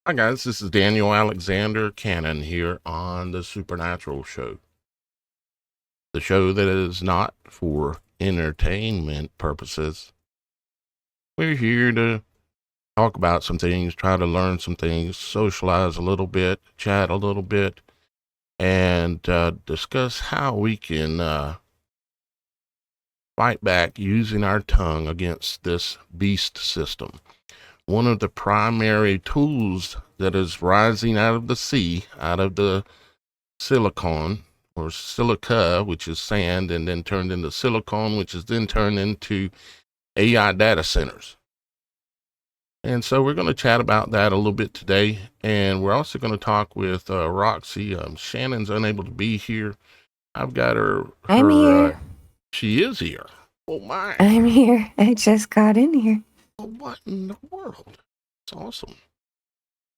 Hi guys, this is Daniel Alexander Cannon here on the Supernatural Show. The show that is not for entertainment purposes. We're here to talk about some things, try to learn some things, socialize a little bit, chat a little bit, and discuss how we can fight back using our tongue against this beast system. One of the primary tools that is rising out of the sea, out of the silicon or silica, which is sand, and then turned into silicon, which is then turned into AI data centers. And so we're going to chat about that a little bit today. And we're also going to talk with Roxy. Shannon's unable to be here. I've got her. I'm here. She is here. Oh my. I'm here. I just got in here. Oh, what in the world? It's awesome.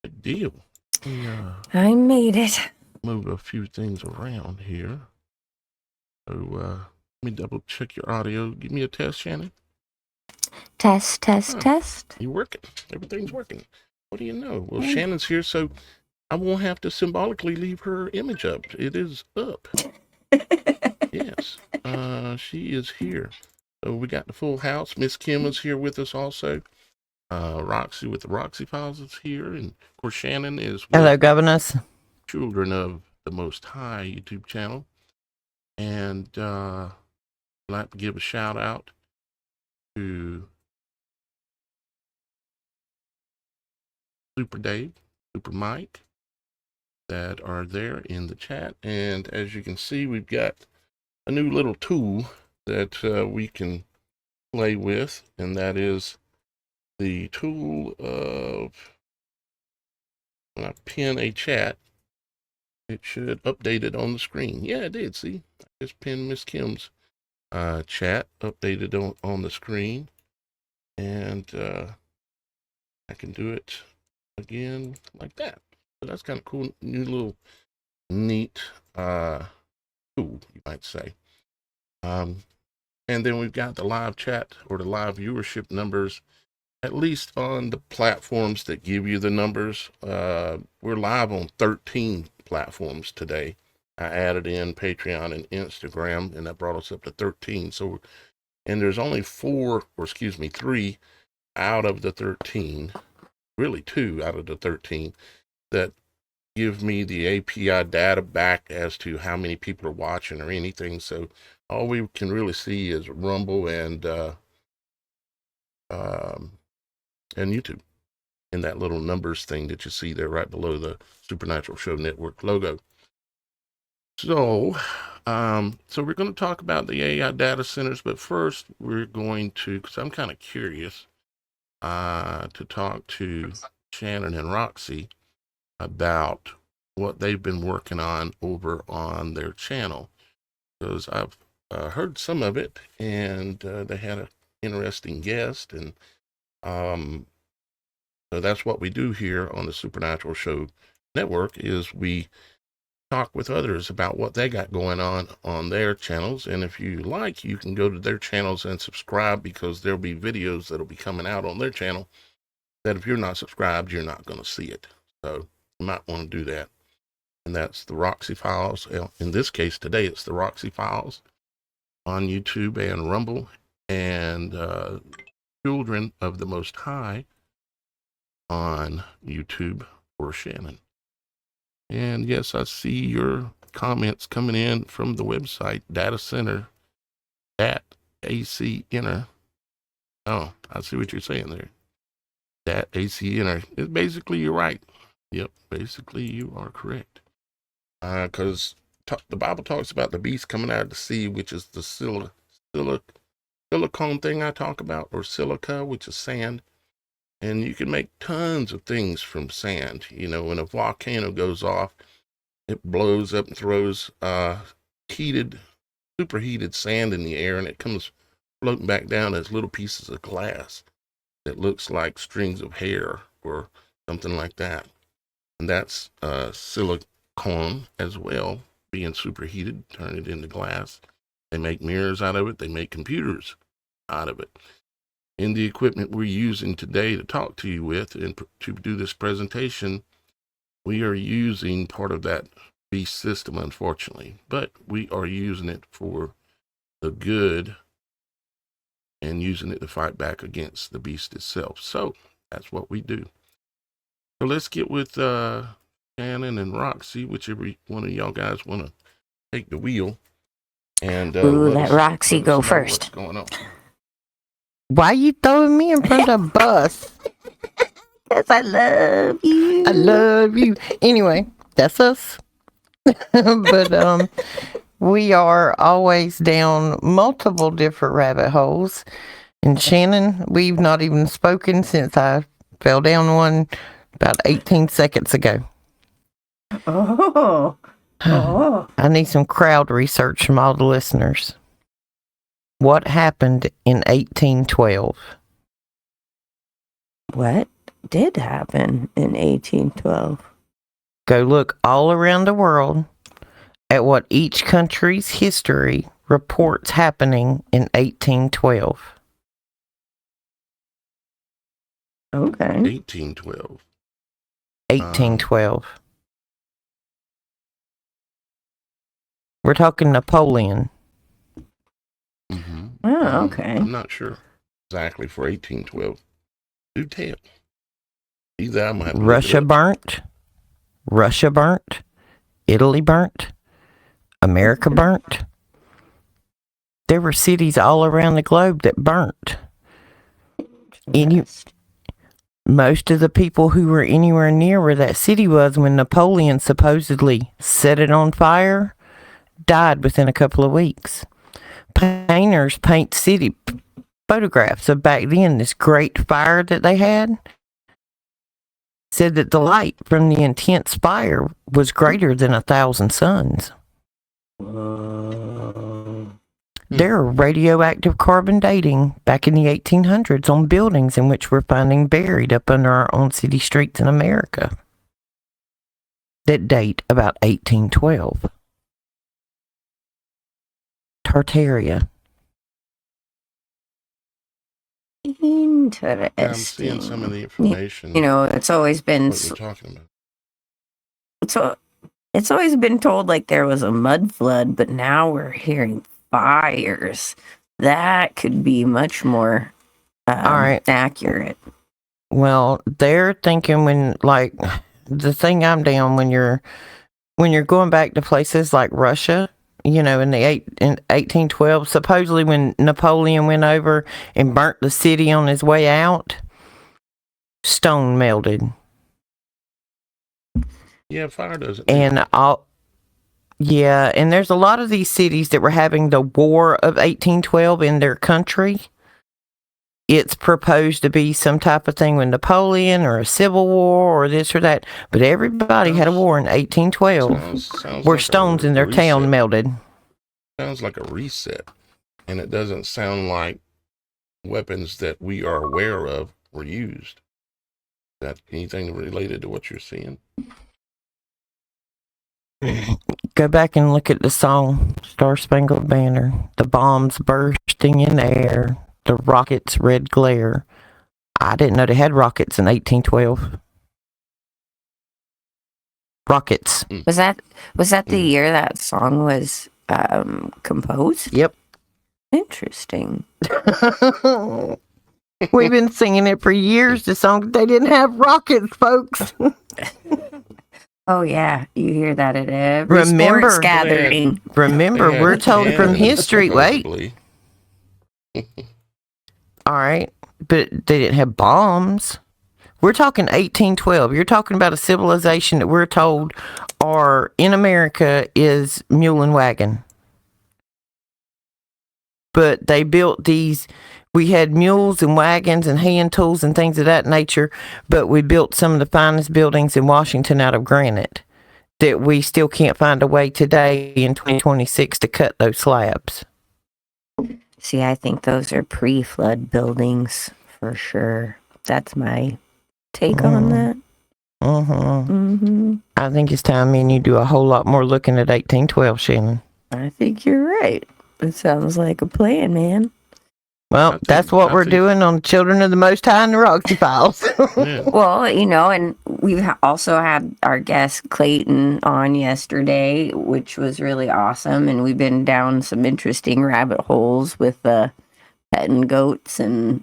Good deal. I made it. Move a few things around here. So let me double check your audio. Give me a test, Shannon. Test. You working? Everything's working. What do you know? Well, Shannon's here, so I won't have to symbolically leave her image up. It is up. Yes. She is here. So we got the full house. Miss Kim is here with us also. Roxy with the Roxy Files is here. And of course, Shannon is with Hello, governors. Children of the Most High YouTube channel. And I'd like to give a shout out to Super Dave, Super Mike, that are there in the chat. And as you can see, we've got a new little tool that we can play with, and that is the tool of, when I pin a chat, it should update it on the screen. Yeah, it did. See, I just pinned Miss Kim's chat, updated on the screen, and I can do it again like that. So that's kind of cool, new little neat tool, you might say. And then we've got the live chat or the live viewership numbers, at least on the platforms that give you the numbers. We're live on 13 platforms today. I added in Patreon and Instagram, and that brought us up to 13. So, and there's only 3 out of the 13, really 2 out of the 13, that give me the API data back as to how many people are watching or anything. So all we can really see is Rumble and YouTube, in that little numbers thing that you see there right below the Supernatural Show Network logo. So we're going to talk about the AI data centers, but first we're going to, because I'm kind of curious, to talk to Shannon and Roxy about what they've been working on over on their channel, because I've heard some of it, and they had an interesting guest, and so that's what we do here on the Supernatural Show Network, is we talk with others about what they got going on their channels. And if you like, you can go to their channels and subscribe, because there'll be videos that'll be coming out on their channel that if you're not subscribed, you're not going to see it. So you might want to do that. And that's the Roxy Files. In this case today, it's the Roxy Files on YouTube and Rumble, and Children of the Most High on YouTube for Shannon. And yes, I see your comments coming in from the website, data center at AC Inner. Oh, I see what you're saying there. That AC Inner. Basically, you're right. Yep, basically you are correct. Because the Bible talks about the beast coming out of the sea, which is the silicone thing I talk about, or silica, which is sand. And you can make tons of things from sand. You know, when a volcano goes off, it blows up and throws superheated sand in the air, and it comes floating back down as little pieces of glass that looks like strings of hair or something like that. And that's silicone as well, being superheated, turn it into glass. They make mirrors out of it. They make computers out of it. in the equipment we're using today to talk to you with and to do this presentation, we are using part of that beast system, unfortunately, but we are using it for the good and using it to fight back against the beast itself. So that's what we do. So let's get with Shannon and Roxy, whichever one of y'all guys want to take the wheel. And let Roxy go first. What's going on? Why you throwing me in front of the bus? Because I love you. I love you. Anyway, that's us. But we are always down multiple different rabbit holes. And Shannon, we've not even spoken since I fell down one about 18 seconds ago. Oh. I need some crowd research from all the listeners. What happened in 1812? What did happen in 1812? Go look all around the world at what each country's history reports happening in 1812. Okay. 1812. 1812. We're talking Napoleon. Mm-hmm. Oh, okay. I'm not sure exactly for 1812. Do tell. Either I might have Russia burnt. Russia burnt. Italy burnt. America burnt. There were cities all around the globe that burnt. Most of the people who were anywhere near where that city was when Napoleon supposedly set it on fire died within a couple of weeks. Painters paint city photographs of back then, this great fire that they had. Said that the light from the intense fire was greater than 1,000 suns. There are radioactive carbon dating back in the 1800s on buildings in which we're finding buried up under our own city streets in America that date about 1812. Tartaria. Interesting. I'm seeing some of the information. You know, it's always been what we're talking about. it's always been told like there was a mud flood, but now we're hearing fires. That could be much more All right. accurate. Well, they're thinking when, like, the thing I'm down when you're going back to places like Russia, you know, in 1812, supposedly when Napoleon went over and burnt the city on his way out, stone melted. Yeah, fire doesn't. And and there's a lot of these cities that were having the War of 1812 in their country. It's proposed to be some type of thing with Napoleon or a civil war or this or that. But everybody had a war in 1812 sounds where like stones in their town melted. Sounds like a reset. And it doesn't sound like weapons that we are aware of were used. Is that anything related to what you're seeing? Go back and look at the song Star Spangled Banner. The bombs bursting in the air. The rockets' red glare. I didn't know they had rockets in 1812. Rockets. Was that the year that song was composed? Yep. Interesting. We've been singing it for years, the song. They didn't have rockets, folks. Oh, yeah. You hear that at every sports gathering. Remember, we're told from history. Wait. All right. But they didn't have bombs. We're talking 1812. You're talking about a civilization that we're told are in America is mule and wagon. But they built these. We had mules and wagons and hand tools and things of that nature, but we built some of the finest buildings in Washington out of granite that we still can't find a way today in 2026 to cut those slabs. See, I think those are pre-flood buildings for sure. That's my take on that. I think it's time me and you do a whole lot more looking at 1812, Shannon. I think you're right. It sounds like a plan, man. Well, that's what we're doing on Children of the Most High and the Roxy Files. Yeah. Well, and we've also had our guest Clayton on yesterday, which was really awesome. And we've been down some interesting rabbit holes with petting goats and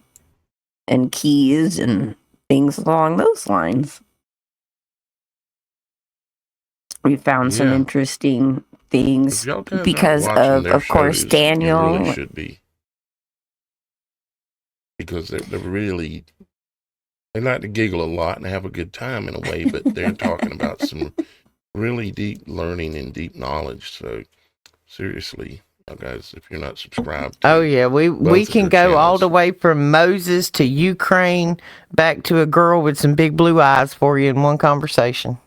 keys and things along those lines. We found some interesting things because of course, Daniel. You really should be. Because they like to giggle a lot and have a good time in a way, but they're talking about some really deep learning and deep knowledge. So seriously, guys, if you're not subscribed to we can go all the way from Moses to Ukraine back to a girl with some big blue eyes for you in one conversation.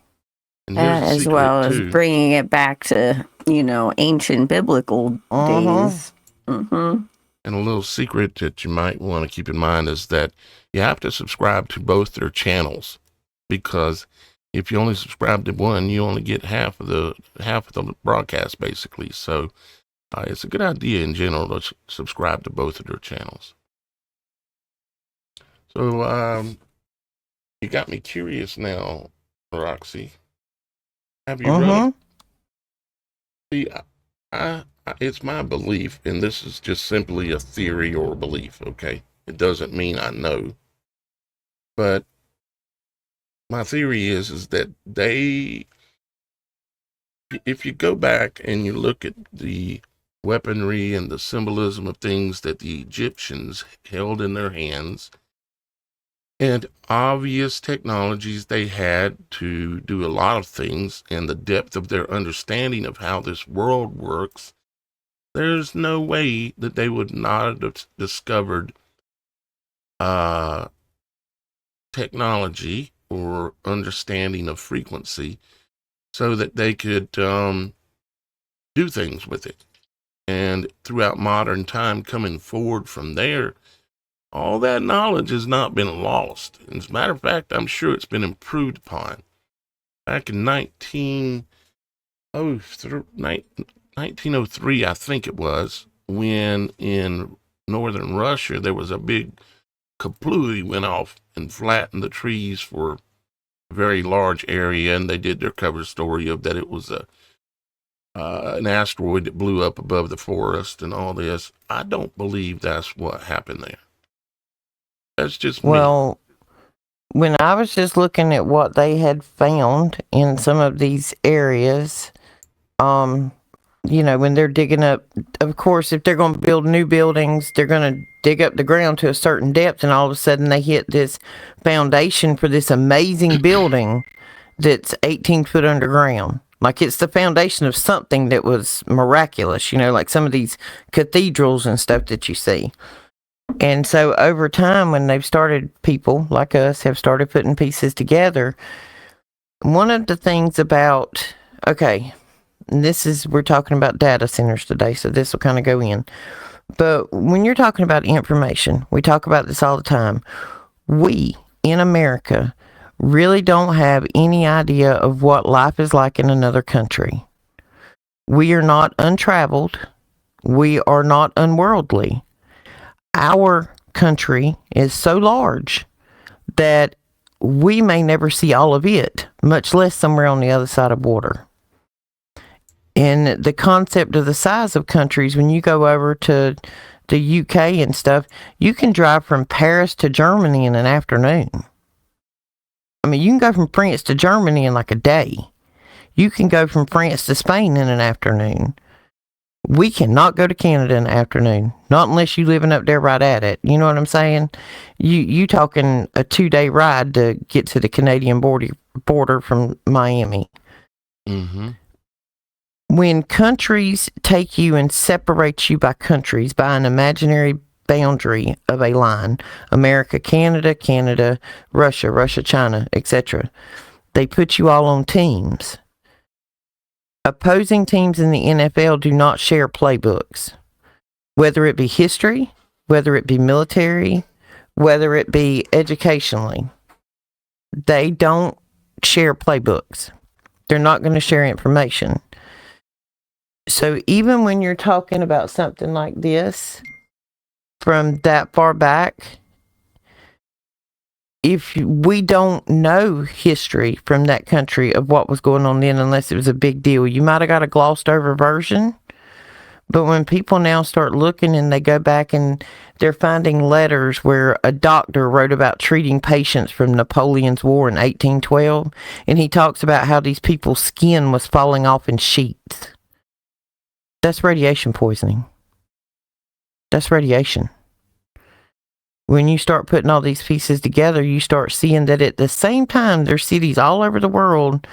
As well as bringing it back to, ancient biblical days. Mm-hmm. And a little secret that you might want to keep in mind is that you have to subscribe to both their channels, because if you only subscribe to one, you only get half of the broadcast, basically. So it's a good idea in general to subscribe to both of their channels. So you got me curious now, Roxy. Have you read it? See, it's my belief, and this is just simply a theory or a belief, okay? It doesn't mean I know. But my theory is that if you go back and you look at the weaponry and the symbolism of things that the Egyptians held in their hands, and obvious technologies they had to do a lot of things, and the depth of their understanding of how this world works, there's no way that they would not have discovered technology or understanding of frequency so that they could do things with it. And throughout modern time, coming forward from there, all that knowledge has not been lost. As a matter of fact, I'm sure it's been improved upon. Back in 1903, I think it was, when in northern Russia there was a big kaplooey went off and flattened the trees for a very large area, and they did their cover story of that it was an asteroid that blew up above the forest and all this. I don't believe that's what happened there. That's just me. Well, when I was just looking at what they had found in some of these areas, when they're digging up, of course, if they're going to build new buildings, they're going to dig up the ground to a certain depth, and all of a sudden they hit this foundation for this amazing building that's 18 foot underground. Like it's the foundation of something that was miraculous, like some of these cathedrals and stuff that you see. And so over time, when they've started, people like us have started putting pieces together. One of the things about, we're talking about data centers today, so this will kind of go in. But when you're talking about information, we talk about this all the time. We, in America, really don't have any idea of what life is like in another country. We are not untraveled. We are not unworldly. Our country is so large that we may never see all of it, much less somewhere on the other side of water. And the concept of the size of countries, when you go over to the UK and stuff, you can drive from Paris to Germany in an afternoon. I mean, you can go from France to Germany in like a day. You can go from France to Spain in an afternoon. We cannot go to Canada in the afternoon, not unless you living up there right at it. You know what I'm saying? You talking a 2-day ride to get to the Canadian border from Miami. Mm-hmm. When countries take you and separate you by countries, by an imaginary boundary of a line, America, Canada, Russia, China, etc., they put you all on teams. Opposing teams in the NFL do not share playbooks, whether it be history, whether it be military, whether it be educationally. They don't share playbooks. They're not going to share information. So even when you're talking about something like this, from that far back, if we don't know history from that country of what was going on then, unless it was a big deal, you might have got a glossed over version. But when people now start looking and they go back and they're finding letters where a doctor wrote about treating patients from Napoleon's War in 1812, and he talks about how these people's skin was falling off in sheets. That's radiation poisoning. That's radiation. When you start putting all these pieces together, you start seeing that at the same time, there's cities all over the world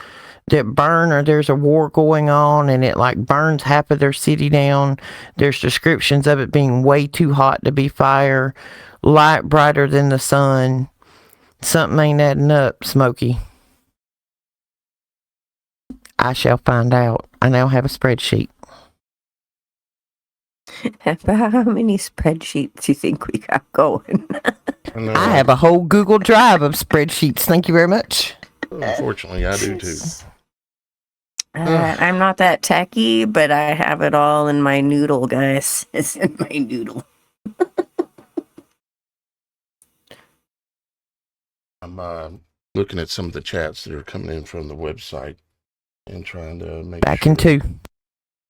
that burn, or there's a war going on and it like burns half of their city down. There's descriptions of it being way too hot to be fire, light brighter than the sun. Something ain't adding up, Smokey. I shall find out. I now have a spreadsheet. How many spreadsheets do you think we got going? I have a whole Google Drive of spreadsheets. Thank you very much. Unfortunately, I do too. I'm not that techy, but I have it all in my noodle, guys. It's in my noodle. I'm looking at some of the chats that are coming in from the website and trying to make Back sure. in two.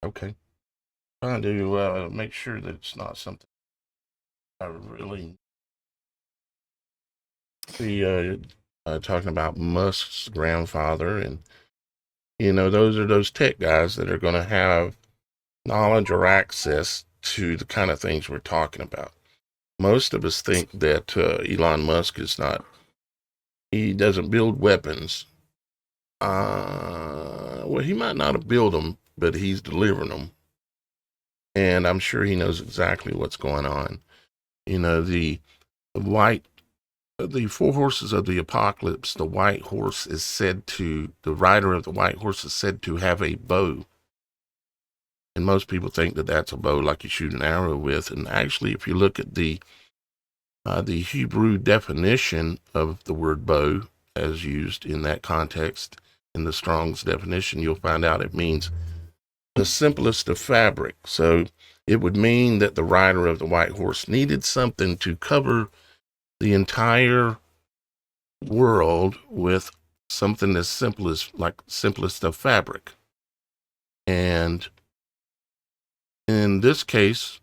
Okay. Trying to make sure that it's not something I really see. Talking about Musk's grandfather, and those are those tech guys that are going to have knowledge or access to the kind of things we're talking about. Most of us think that Elon Musk is not. He doesn't build weapons. Well, he might not have built them, but he's delivering them. And I'm sure he knows exactly what's going on. The four horses of the apocalypse, the white horse the rider of the white horse is said to have a bow. And most people think that that's a bow like you shoot an arrow with. And actually, if you look at the Hebrew definition of the word bow as used in that context, in the Strong's definition, you'll find out it means the simplest of fabric. So it would mean that the rider of the white horse needed something to cover the entire world with something as simple as like simplest of fabric. And in this case,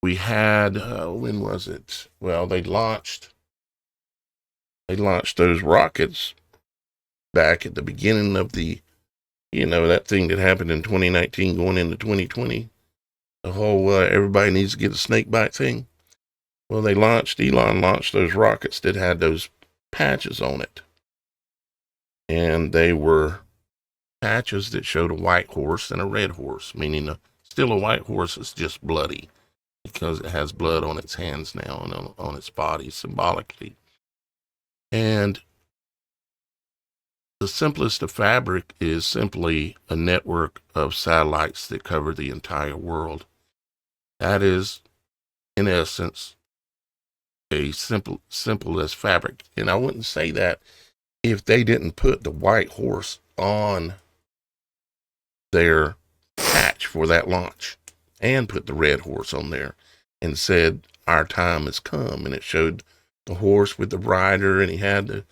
we had, when was it? Well, they launched those rockets back at the beginning of the, that thing that happened in 2019 going into 2020. The whole, everybody needs to get a snake bite thing. Well, Elon launched those rockets that had those patches on it. And they were patches that showed a white horse and a red horse, meaning still a white horse is just bloody because it has blood on its hands now and on its body symbolically. And the simplest of fabric is simply a network of satellites that cover the entire world. That is, in essence, a simple as fabric. And I wouldn't say that if they didn't put the white horse on their patch for that launch and put the red horse on there and said, our time has come. And it showed the horse with the rider, and he had the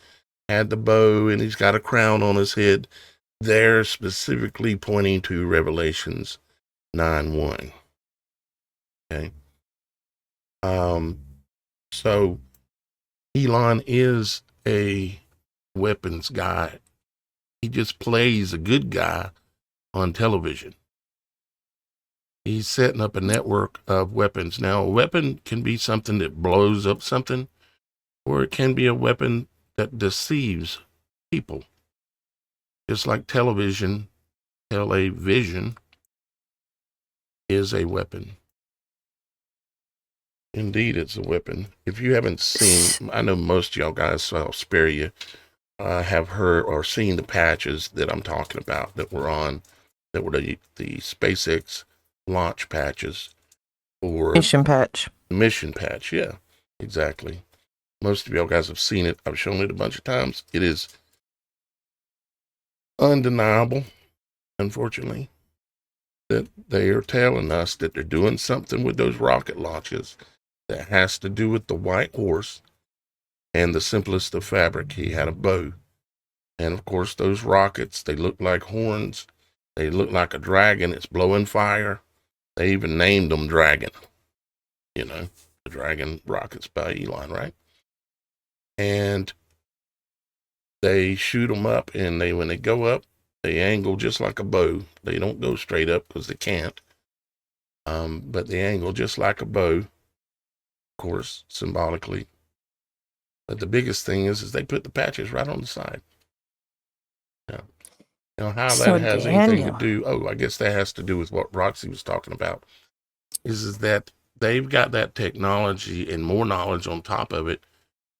bow, and he's got a crown on his head. They're specifically pointing to Revelations 9:1. Okay. So Elon is a weapons guy. He just plays a good guy on television. He's setting up a network of weapons. Now, a weapon can be something that blows up something, or it can be a weapon that deceives people. Just like television is a weapon. Indeed, it's a weapon. If you haven't seen, I know most of y'all guys, so I'll spare you, have heard or seen the patches that I'm talking about that were the SpaceX launch patches or Mission patch. Mission patch. Yeah, exactly. Most of y'all guys have seen it. I've shown it a bunch of times. It is undeniable, unfortunately, that they are telling us that they're doing something with those rocket launches that has to do with the white horse and the simplest of fabric. He had a bow. And of course, those rockets, they look like horns. They look like a dragon. It's blowing fire. They even named them Dragon. You know, the Dragon rockets by Elon, right? And they shoot them up, and when they go up, they angle just like a bow. They don't go straight up because they can't. But they angle just like a bow, of course, symbolically. But the biggest thing is they put the patches right on the side. Yeah. You know, how So, that has anything to Daniel. do, I guess that has to do with what Roxy was talking about, is that they've got that technology and more knowledge on top of it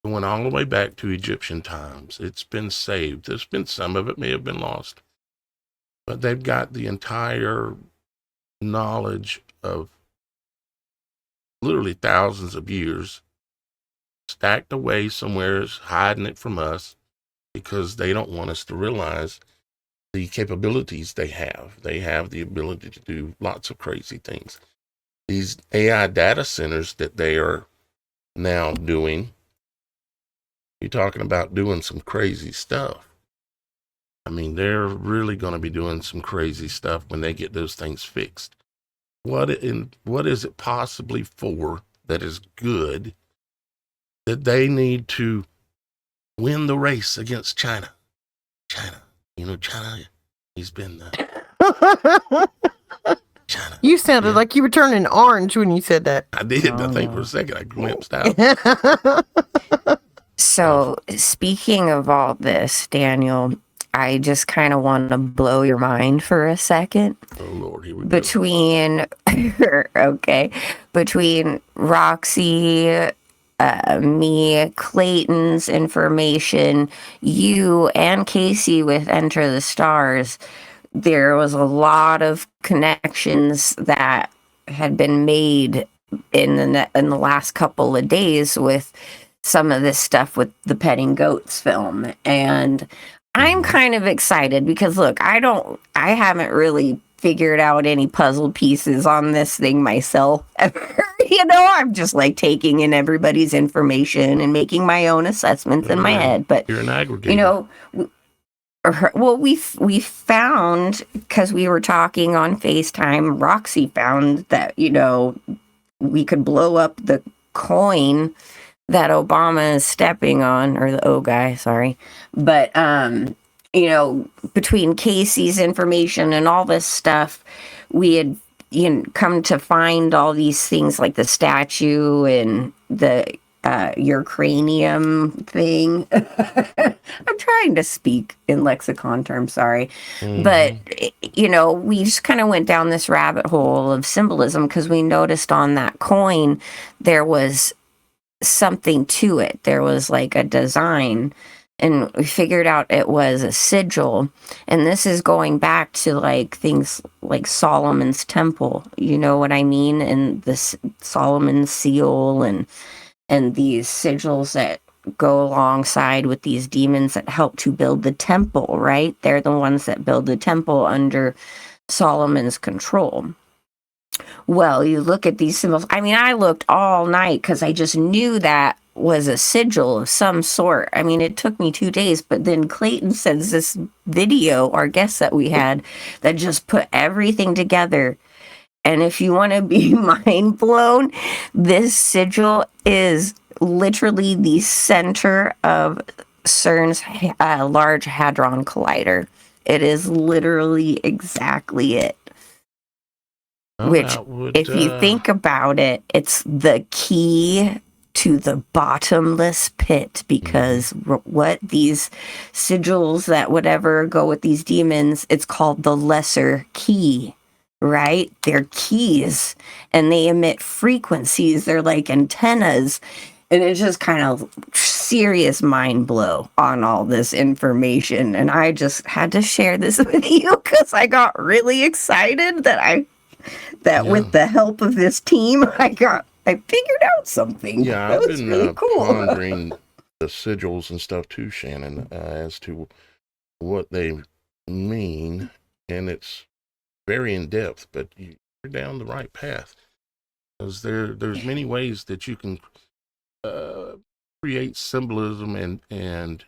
going all the way back to Egyptian times. It's been saved. There's been some of it may have been lost, but they've got the entire knowledge of literally thousands of years stacked away somewhere, hiding it from us because they don't want us to realize the capabilities they have. They have the ability to do lots of crazy things. These AI data centers that they are now doing, you're talking about doing some crazy stuff. I mean, they're really going to be doing some crazy stuff when they get those things fixed. What is it possibly for that is good that they need to win the race against China? China, China, he's been China. You sounded Yeah. like you were turning orange when you said that. I did. Oh, I think no. for a second I glimpsed out. So, speaking of all this, Daniel, I just kind of want to blow your mind for a second. Oh Lord, here we go. Between Roxy, me, Clayton's information, you and Casey with Enter the Stars, there was a lot of connections that had been made in the last couple of days with some of this stuff with the Petting Goats film. And I'm kind of excited because look, I haven't really figured out any puzzle pieces on this thing myself. I'm just like taking in everybody's information and making my own assessments in my head. But you're an aggregator. We found, because we were talking on FaceTime, Roxy found that, we could blow up the coin that Obama is stepping on, or the O guy, sorry. But, between Casey's information and all this stuff, we had come to find all these things like the statue and the your cranium thing. I'm trying to speak in lexicon terms, sorry. Mm-hmm. But, we just kind of went down this rabbit hole of symbolism because we noticed on that coin there was something to it. There was like a design, and we figured out it was a sigil. And this is going back to like things like Solomon's temple, you know what I mean? And this Solomon's seal and these sigils that go alongside with these demons that help to build the temple, right? They're the ones that build the temple under Solomon's control. Well, you look at these symbols. I mean, I looked all night because I just knew that was a sigil of some sort. I mean, it took me 2 days, but then Clayton sends this video, our guest that we had, that just put everything together. And if you want to be mind blown, this sigil is literally the center of CERN's Large Hadron Collider. It is literally exactly it. Which, if you think about it, it's the key to the bottomless pit, because what these sigils that whatever go with these demons, it's called the lesser key, right? They're keys and they emit frequencies. They're like antennas. And it's just kind of serious mind blow on all this information. And I just had to share this with you because I got really excited that with the help of this team, I figured out something. Yeah, that I've was been really cool. pondering the sigils and stuff too, Shannon, as to what they mean, and it's very in depth, but you're down the right path. Because there's many ways that you can create symbolism and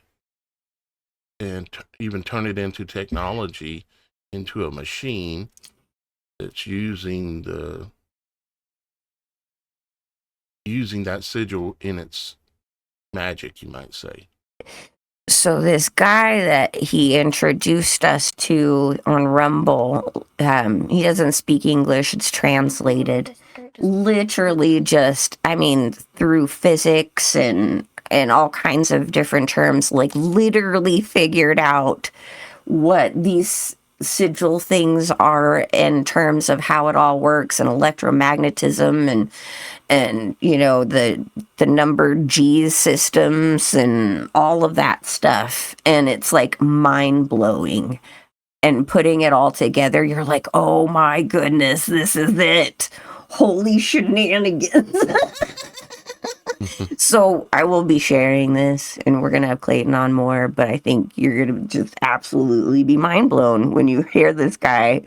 even turn it into technology, into a machine that's using that sigil in its magic, you might say. So this guy that he introduced us to on Rumble, he doesn't speak English, it's translated. Literally just, I mean, through physics and all kinds of different terms, like literally figured out what these sigil things are in terms of how it all works and electromagnetism and you know the numbered G's systems and all of that stuff, and it's like mind-blowing. And putting it all together, you're like, oh my goodness, this is it. Holy shenanigans. So I will be sharing this, and we're going to have Clayton on more, but I think you're going to just absolutely be mind blown when you hear this guy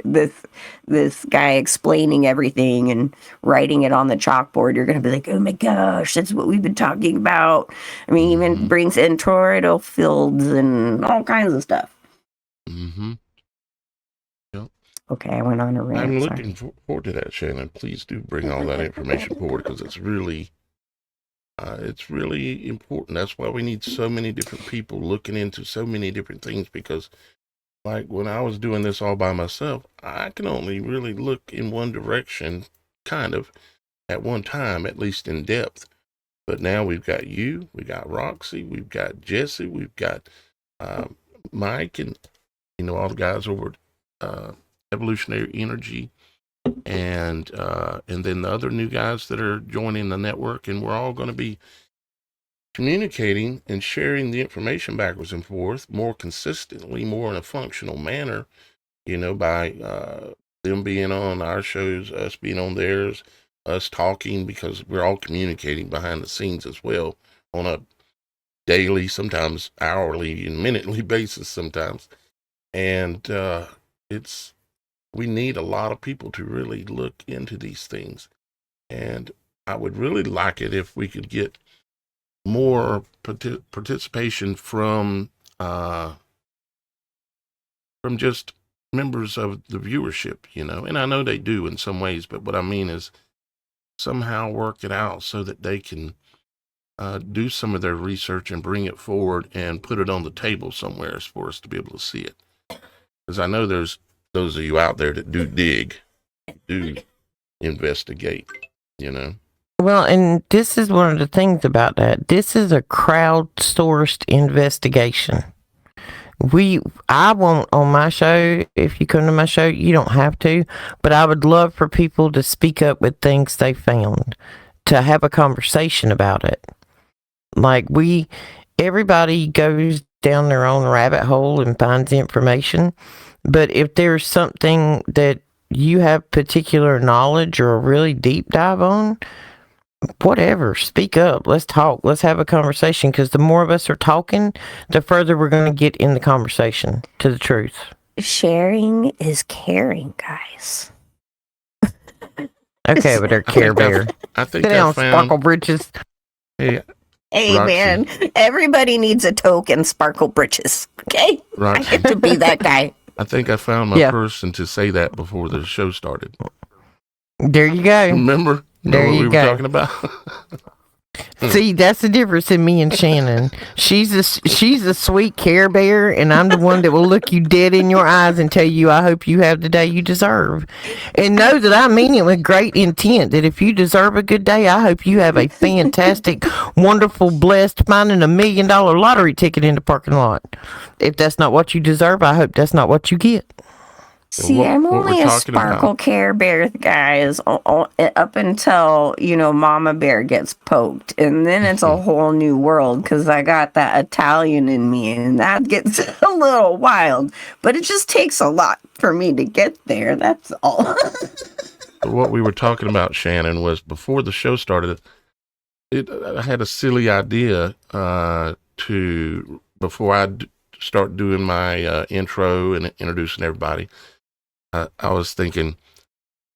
explaining everything and writing it on the chalkboard. You're going to be like, oh my gosh, that's what we've been talking about. I mean, even brings in toroidal fields and all kinds of stuff. Mm-hmm. Yep. Okay, I went on a rant. I'm looking forward to that, Shannon. Please do bring all that information forward, because it's really important. That's why we need so many different people looking into so many different things, because like when I was doing this all by myself, I can only really look in one direction, kind of, at one time, at least in depth. But now we've got you, we got Roxy, we've got Jesse, we've got Mike, and all the guys over at Evolutionary Energy, and then the other new guys that are joining the network, and we're all going to be communicating and sharing the information backwards and forth more consistently, more in a functional manner, by them being on our shows, us being on theirs, us talking, because we're all communicating behind the scenes as well on a daily, sometimes hourly and minutely basis sometimes. And we need a lot of people to really look into these things. And I would really like it if we could get more participation from just members of the viewership, and I know they do in some ways, but what I mean is somehow work it out so that they can do some of their research and bring it forward and put it on the table somewhere for us to be able to see it. Because I know there's those of you out there that do dig, do investigate, Well, and this is one of the things about that. This is a crowdsourced investigation. I won't on my show, if you come to my show, you don't have to, but I would love for people to speak up with things they found, to have a conversation about it. Like everybody goes down their own rabbit hole and finds information, but if there's something that you have particular knowledge or a really deep dive on, whatever, speak up. Let's talk. Let's have a conversation, because the more of us are talking, the further we're going to get in the conversation to the truth. Sharing is caring, guys. Okay, but they're Care Bear. I think Sit down, Sparkle Britches. Hey, Roxy. Man, everybody needs a token, Sparkle Britches. Okay? Roxy. I get to be that guy. I think I found my person to say that before the show started. There you go. Remember? There what you we go. were talking about? See, that's the difference in me and Shannon. She's a sweet Care Bear, and I'm the one that will look you dead in your eyes and tell you, I hope you have the day you deserve. And know that I mean it with great intent, that if you deserve a good day, I hope you have a fantastic, wonderful, blessed, finding $1 million lottery ticket in the parking lot. If that's not what you deserve, I hope that's not what you get. See, I'm only a Sparkle Care Bear, guys, up until, Mama Bear gets poked. And then it's a whole new world, because I got that Italian in me, and that gets a little wild. But it just takes a lot for me to get there, that's all. What we were talking about, Shannon, was before the show started, I had a silly idea before I start doing my intro and introducing everybody. I was thinking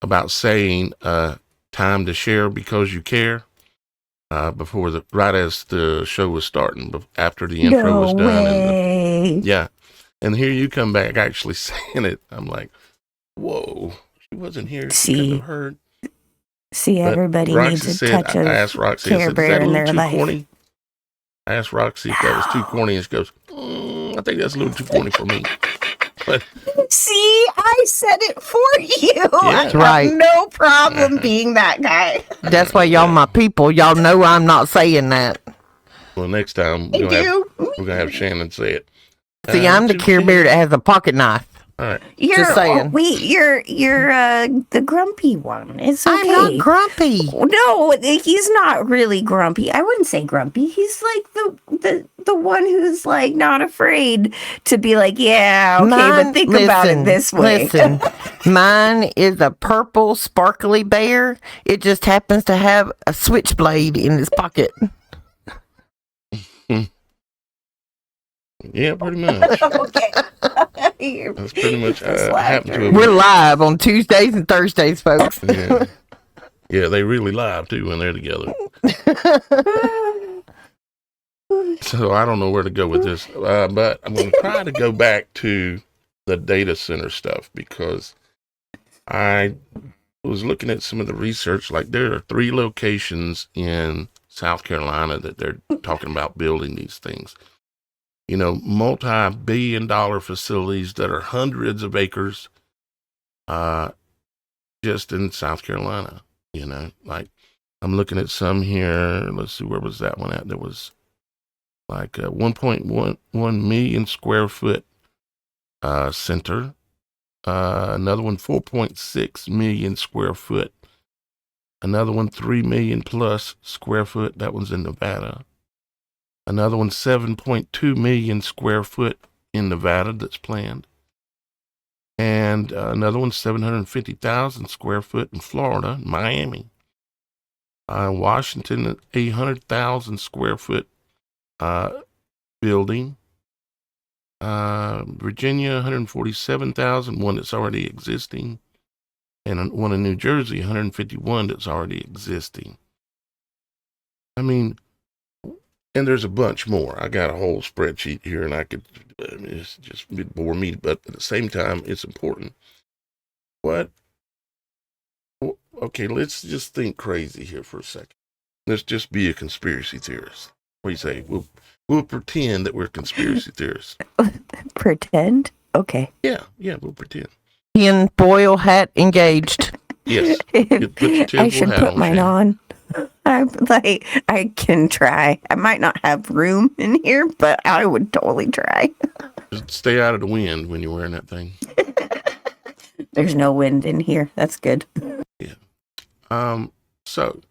about saying time to share because you care. Right as the show was starting, after the intro was done, and here you come back actually saying it. I'm like, whoa, she wasn't here. She couldn't have heard. See, But everybody Roxy needs a said, touch I of asked Roxy, Care is Bear that a in little their too life. corny? I asked Roxy if that was too corny, and she goes, I think that's a little too corny for me. But see, I said it for you. Yeah. I have no problem being that guy. That's why y'all my people. Y'all know I'm not saying that. Well, next time we're gonna have Shannon say it. See, I'm the Care Bear that has a pocket knife. All right. Just saying. You're the grumpy one. It's okay. I'm not grumpy. No, he's not really grumpy. I wouldn't say grumpy. He's like the one who's like not afraid to be like, yeah, okay, but think about it this way. Listen, mine is a purple sparkly bear. It just happens to have a switchblade in his pocket. Yeah, pretty much. Okay. That's pretty much happened to him. We're live on Tuesdays and Thursdays, folks. Yeah, they really live too when they're together. So I don't know where to go with this, but I'm going to try to go back to the data center stuff because I was looking at some of the research. Like there are 3 locations in South Carolina that they're talking about building these things. You know, multi-billion-dollar facilities that are hundreds of acres, just in South Carolina. You know, like I'm looking at some here. Let's see, where was that one at? There was like a 1.1 million square foot center. Another one 4.6 million square foot. Another one 3 million plus square foot. That one's in Nevada. Another one 7.2 million square foot in Nevada that's planned. And another one 750,000 square foot in Florida, Miami. Washington, 800,000 square foot building. Virginia, 147,000, one that's already existing. And one in New Jersey, 151 that's already existing. I mean, and there's a bunch more. I got a whole spreadsheet here, and it's just bore me, but at the same time, it's important. Okay, let's just think crazy here for a second. Let's just be a conspiracy theorist. What do you say? We'll pretend that we're conspiracy theorists. Pretend? Okay. Yeah, we'll pretend. In foil hat engaged. Yes. I should put mine on. I'm like, I can try. I might not have room in here, but I would totally try. Just stay out of the wind when you're wearing that thing. There's no wind in here. That's good. Yeah. So,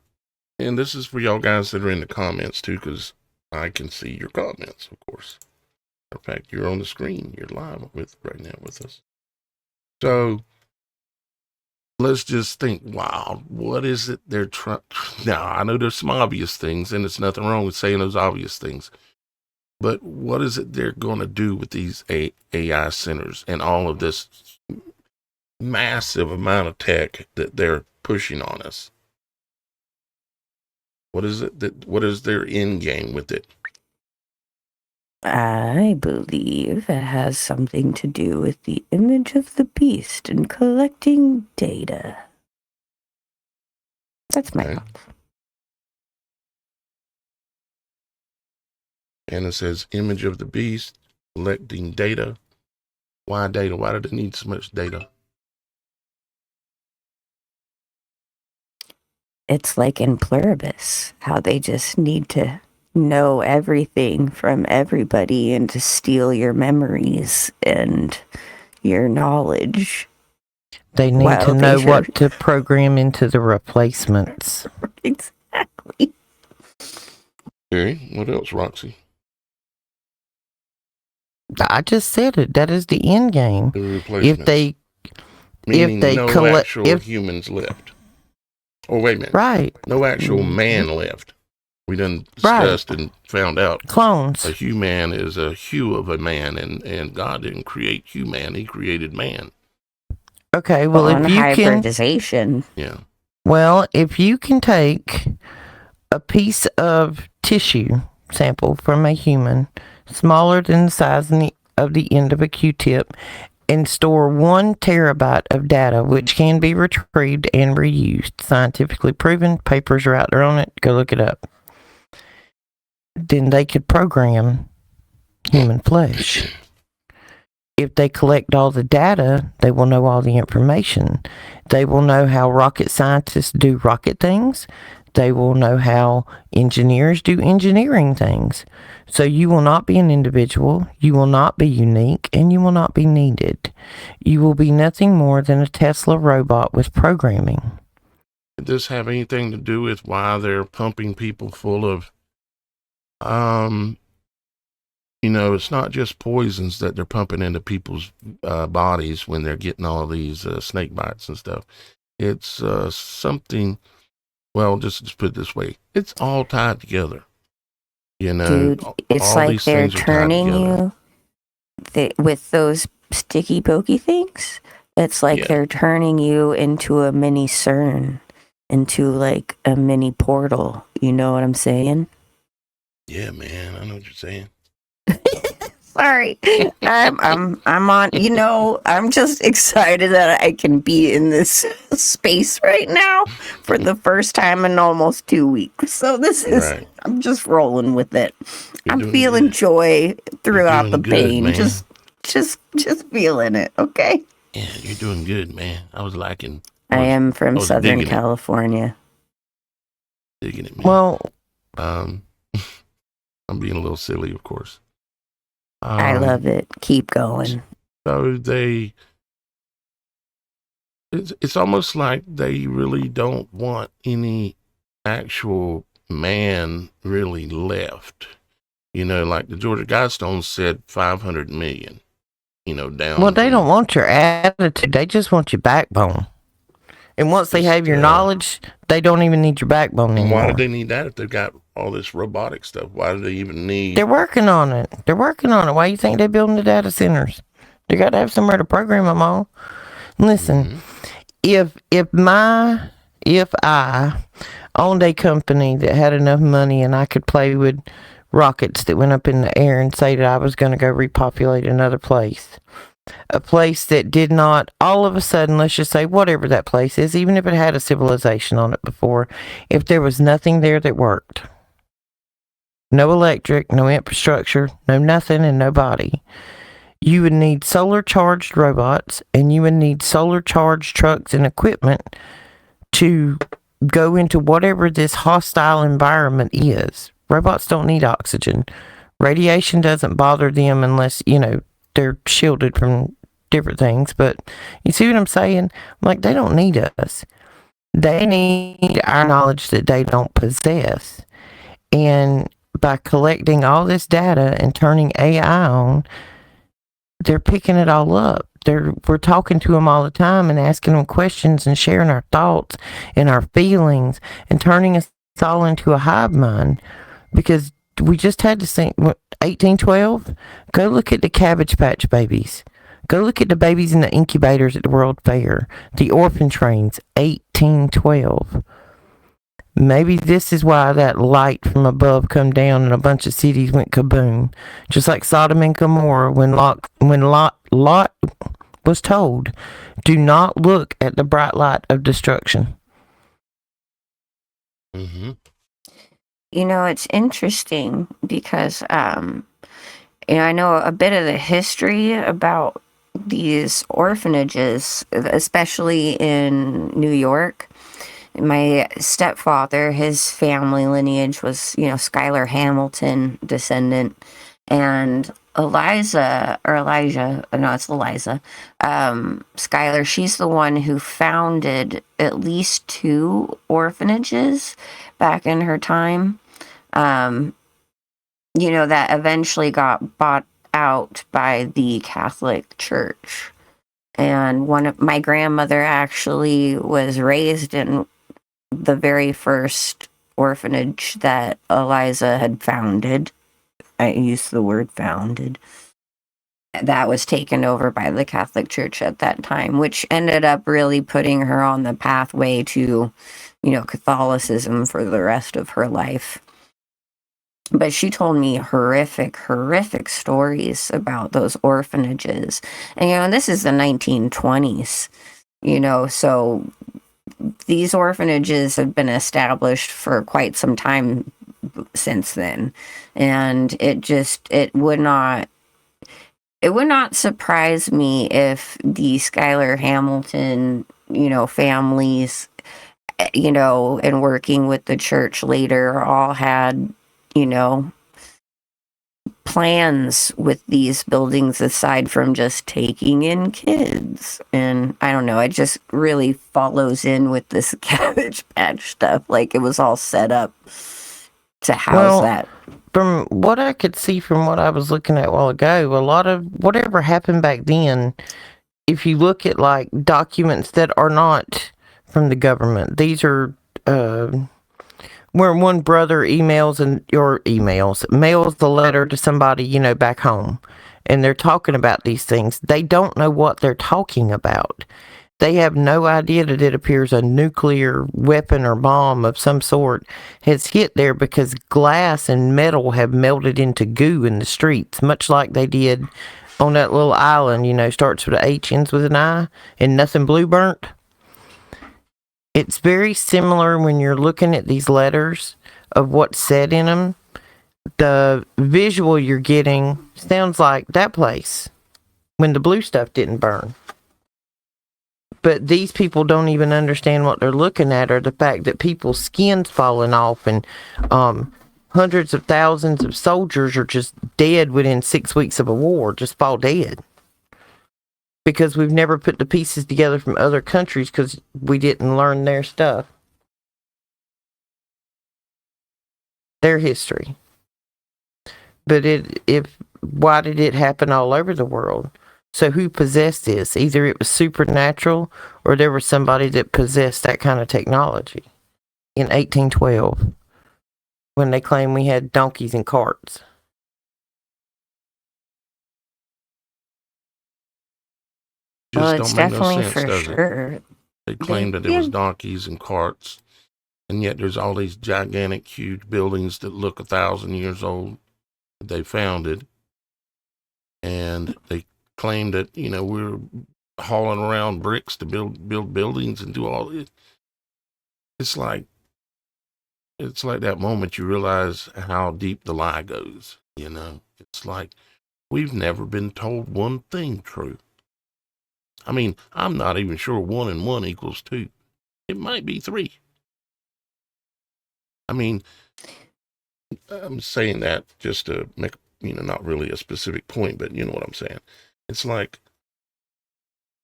and this is for y'all guys that are in the comments too, because I can see your comments, of course. In fact, you're on the screen. You're live right now with us. So, let's just think, wow, what is it they're trying? Now, I know there's some obvious things, and there's nothing wrong with saying those obvious things. But what is it they're going to do with these AI centers and all of this massive amount of tech that they're pushing on us? What is their end game with it? I believe it has something to do with the image of the beast and collecting data. That's my thoughts. And it says image of the beast, collecting data. Why data? Why do they need so much data? It's like in Pluribus, how they just need to know everything from everybody and to steal your memories and your knowledge. They need to know what to program into the replacements. Exactly. Okay, what else, Roxy? I just said it. That is the end game. The replacements. If they no collect actual humans left. Oh, wait a minute. Right. No actual man left. We done discussed and found out clones. A human is a hue of a man, and God didn't create human; He created man. Okay, well, if you hybridization. Yeah. Well, if you can take a piece of tissue sample from a human smaller than the size of the end of a Q-tip and store 1 terabyte of data, which can be retrieved and reused, scientifically proven, papers are out there on it, go look it up, then they could program human flesh. If they collect all the data, they will know all the information. They will know how rocket scientists do rocket things. They will know how engineers do engineering things. So you will not be an individual, you will not be unique, and you will not be needed. You will be nothing more than a Tesla robot with programming. Did this have anything to do with why they're pumping people full of, it's not just poisons that they're pumping into people's bodies when they're getting all these snake bites and stuff. It's something, well, just put it this way, it's all tied together. Dude, it's like they're turning you with those sticky pokey things. It's like they're turning you into a mini CERN, into like a mini portal. You know what I'm saying? Yeah, man, I know what you're saying. Sorry, I'm on. I'm just excited that I can be in this space right now for the first time in almost 2 weeks. So this is, right. I'm just rolling with it. I'm feeling good. Joy throughout the pain. Man. Just feeling it. Okay. Yeah, you're doing good, man. I am from Southern California. Digging it, man. Well, I'm being a little silly, of course. I love it. Keep going. So it's almost like they really don't want any actual man really left. Like the Georgia Guidestones said, 500 million, down. Well, they don't want your attitude. They just want your backbone. And once they have your knowledge, they don't even need your backbone anymore. Why do they need that if they've got all this robotic stuff? Why do they even need... They're working on it. Why do you think they're building the data centers? They got to have somewhere to program them all. Listen, if I owned a company that had enough money and I could play with rockets that went up in the air and say that I was going to go repopulate another place, a place that did not, all of a sudden, let's just say whatever that place is, even if it had a civilization on it before, if there was nothing there that worked, no electric, no infrastructure, no nothing, and nobody, you would need solar charged robots and you would need solar charged trucks and equipment to go into whatever this hostile environment is. Robots don't need oxygen. Radiation doesn't bother them unless, they're shielded from different things. But you see what I'm saying? Like, they don't need us. They need our knowledge that they don't possess. And by collecting all this data and turning AI on, they're picking it all up. We're talking to them all the time and asking them questions and sharing our thoughts and our feelings and turning us all into a hive mind. Because we just had to think, 1812? Go look at the Cabbage Patch babies. Go look at the babies in the incubators at the World Fair. The orphan trains, 1812. Maybe this is why that light from above come down and a bunch of cities went kaboom. Just like Sodom and Gomorrah when Lot was told, do not look at the bright light of destruction. Mm-hmm. It's interesting because, I know a bit of the history about these orphanages, especially in New York. My stepfather, his family lineage was, Schuyler Hamilton descendant, and Schuyler, she's the one who founded at least 2 orphanages back in her time, that eventually got bought out by the Catholic Church. And my grandmother actually was raised in the very first orphanage that Eliza had founded. I use the word founded. that was taken over by the Catholic Church at that time, which ended up really putting her on the pathway to, Catholicism for the rest of her life. But she told me horrific stories about those orphanages. And, this is the 1920s, so these orphanages have been established for quite some time since then. And it would not surprise me if the Schuyler Hamilton, families, and working with the church later all had, plans with these buildings aside from just taking in kids. And I don't know, it just really follows in with this Cabbage Patch stuff. Like it was all set up to house that. From what I could see from what I was looking at a while ago, a lot of whatever happened back then, if you look at like documents that are not from the government, these are where one brother mails the letter to somebody, back home, and they're talking about these things. They don't know what they're talking about. They have no idea that it appears a nuclear weapon or bomb of some sort has hit there because glass and metal have melted into goo in the streets, much like they did on that little island, starts with an H, ends with an I, and nothing blue burnt. It's very similar when you're looking at these letters of what's said in them. The visual you're getting sounds like that place when the blue stuff didn't burn. But these people don't even understand what they're looking at, or the fact that people's skin's falling off and hundreds of thousands of soldiers are just dead within 6 weeks of a war, just fall dead. Because we've never put the pieces together from other countries because we didn't learn their stuff. Their history. But why did it happen all over the world? So who possessed this? Either it was supernatural or there was somebody that possessed that kind of technology in 1812 when they claimed we had donkeys and carts. Just It's don't make no definitely sense, for does sure. it? They claimed that it was donkeys and carts, and yet there's all these gigantic, huge buildings that look 1,000 years old that they founded, and they claimed that we're hauling around bricks to build buildings and do all it. It's like that moment you realize how deep the lie goes. It's like we've never been told one thing true. I mean, I'm not even sure 1 and 1 equals 2. It might be 3. I mean, I'm saying that just to make, not really a specific point, but you know what I'm saying. It's like,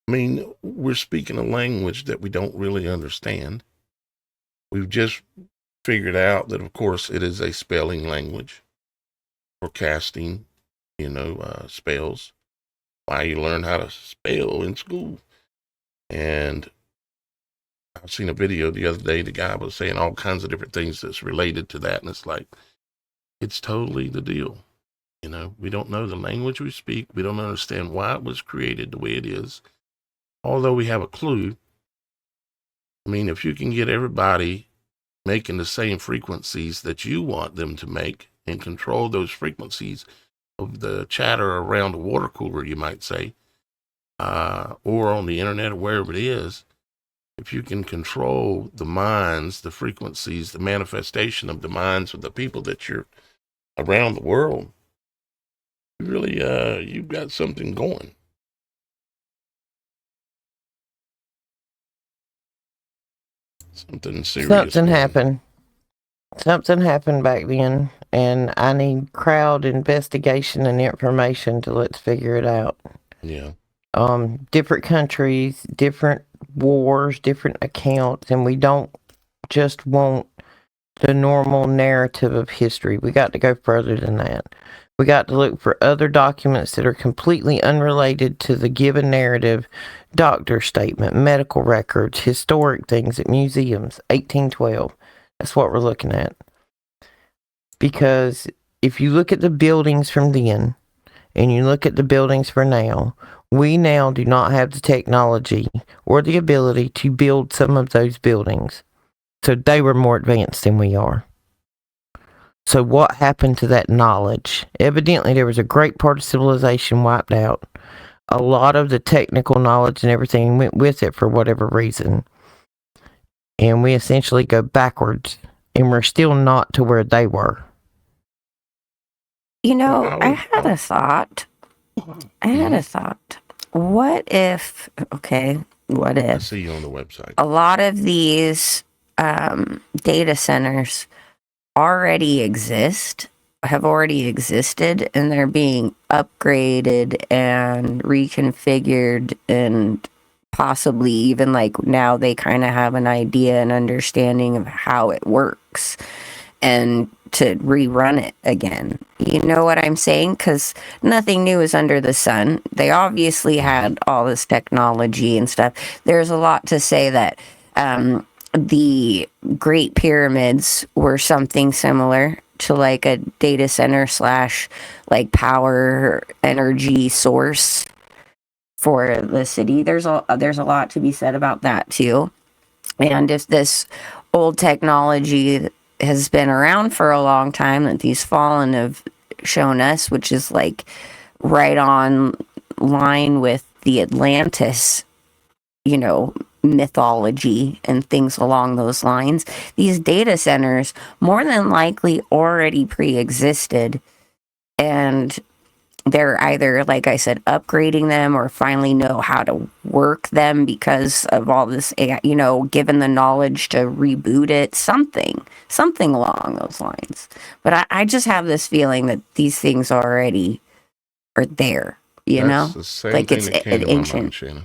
we're speaking a language that we don't really understand. We've just figured out that, of course, it is a spelling language for casting, spells. Why you learn how to spell in school. And I've seen a video the other day, the guy was saying all kinds of different things that's related to that. And it's like, it's totally the deal. We don't know the language we speak. We don't understand why it was created the way it is. Although we have a clue. If you can get everybody making the same frequencies that you want them to make and control those frequencies of the chatter around the water cooler, you might say, or on the internet or wherever it is, if you can control the minds, the frequencies, the manifestation of the minds of the people that you're around the world, you really, you've got something going. Something serious. Something happened back then, and I need crowd investigation and information to let's figure it out. Yeah. Different countries, different wars, different accounts, and we don't just want the normal narrative of history. We got to go further than that. We got to look for other documents that are completely unrelated to the given narrative, doctor statement, medical records, historic things at museums, 1812. That's what we're looking at. Because if you look at the buildings from then and you look at the buildings for now, we now do not have the technology or the ability to build some of those buildings. So they were more advanced than we are. So what happened to that knowledge? Evidently, there was a great part of civilization wiped out. A lot of the technical knowledge and everything went with it for whatever reason. And we essentially go backwards. And we're still not to where they were. You know, I had a thought. What if, I see you on the website. a lot of these data centers have already existed, and they're being upgraded and reconfigured, and possibly even like now they kind of have an idea and understanding of how it works, and to rerun it again. You know what I'm saying? Because nothing new is under the sun. They obviously had all this technology and stuff. There's a lot to say that the Great Pyramids were something similar to like a data center / like power energy source for the city. There's a lot to be said about that too. And if this old technology has been around for a long time that these fallen have shown us, which is like right on line with the Atlantis, mythology and things along those lines, these data centers more than likely already pre-existed, and they're either, like I said, upgrading them or finally know how to work them because of all this, given the knowledge to reboot it, something along those lines. But I just have this feeling that these things already are there, That's the same like thing it's that came to my ancient. mind, Shannon.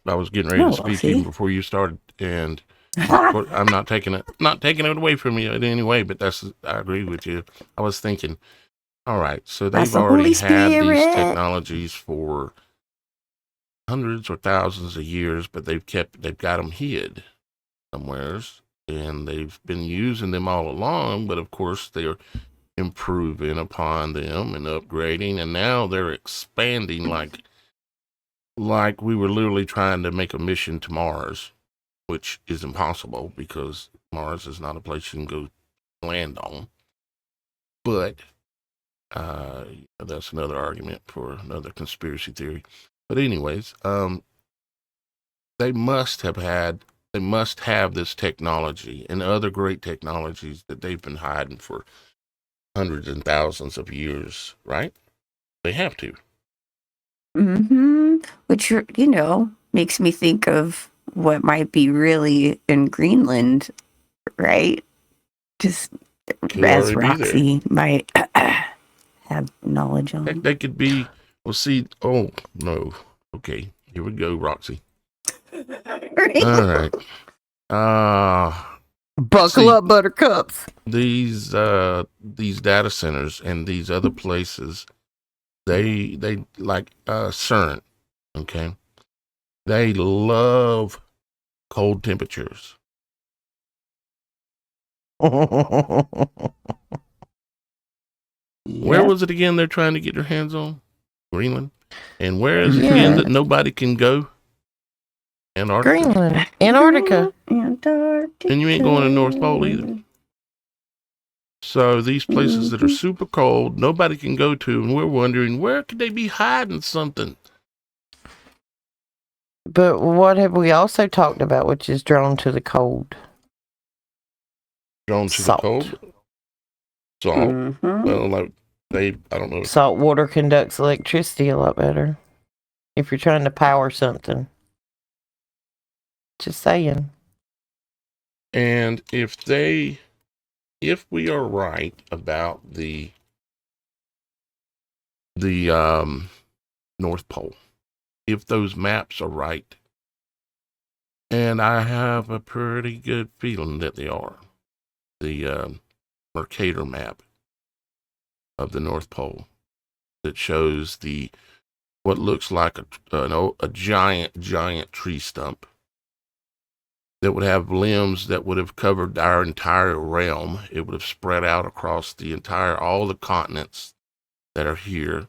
I was getting ready to speak even before you started, and I'm not taking it away from you in any way, but I agree with you. I was thinking, all right, so they've already had these technologies for hundreds or thousands of years, but they've got them hid somewheres, and they've been using them all along, but of course they're improving upon them and upgrading, and now they're expanding like we were literally trying to make a mission to Mars, which is impossible because Mars is not a place you can go land on. But that's another argument for another conspiracy theory. But anyways, they must have this technology and other great technologies that they've been hiding for hundreds and thousands of years, right? They have to. Which, makes me think of what might be really in Greenland, right? Just as Roxy might have knowledge on. They could be, oh, no. Okay, here we go, Roxy. Right? All right. Buckle up, buttercups. These data centers and these other places, they like CERN, okay? They love cold temperatures. Where was it again they're trying to get their hands on? Greenland. And where is it again that nobody can go? Antarctica. Greenland. Antarctica. And you ain't going to North Pole either. So these places that are super cold, nobody can go to, and we're wondering, where could they be hiding something? But what have we also talked about, which is drawn to the cold? Drawn to Salt. the cold? Salt. Well, like I don't know. Salt water conducts electricity a lot better if you're trying to power something. Just saying. And if we are right about the North Pole, if those maps are right, and I have a pretty good feeling that they are, the Mercator map of the North Pole that shows what looks like a giant tree stump that would have limbs that would have covered our entire realm. It would have spread out across all the continents that are here.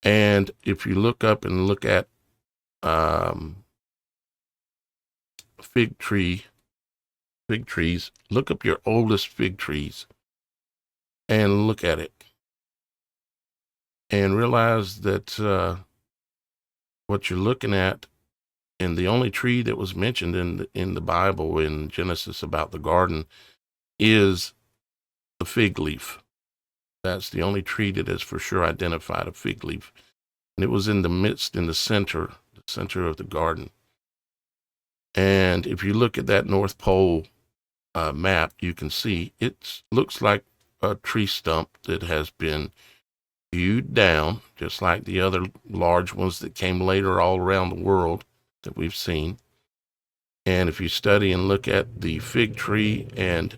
And if you look up and look at fig trees, look up your oldest fig trees and look at it and realize that what you're looking at, and the only tree that was mentioned in the Bible in Genesis about the garden is the fig leaf. That's the only tree that is for sure identified a fig leaf. And it was in the midst, in the center of the garden. And if you look at that North Pole map, you can see it looks like a tree stump that has been hewed down, just like the other large ones that came later all around the world that we've seen. And if you study and look at the fig tree and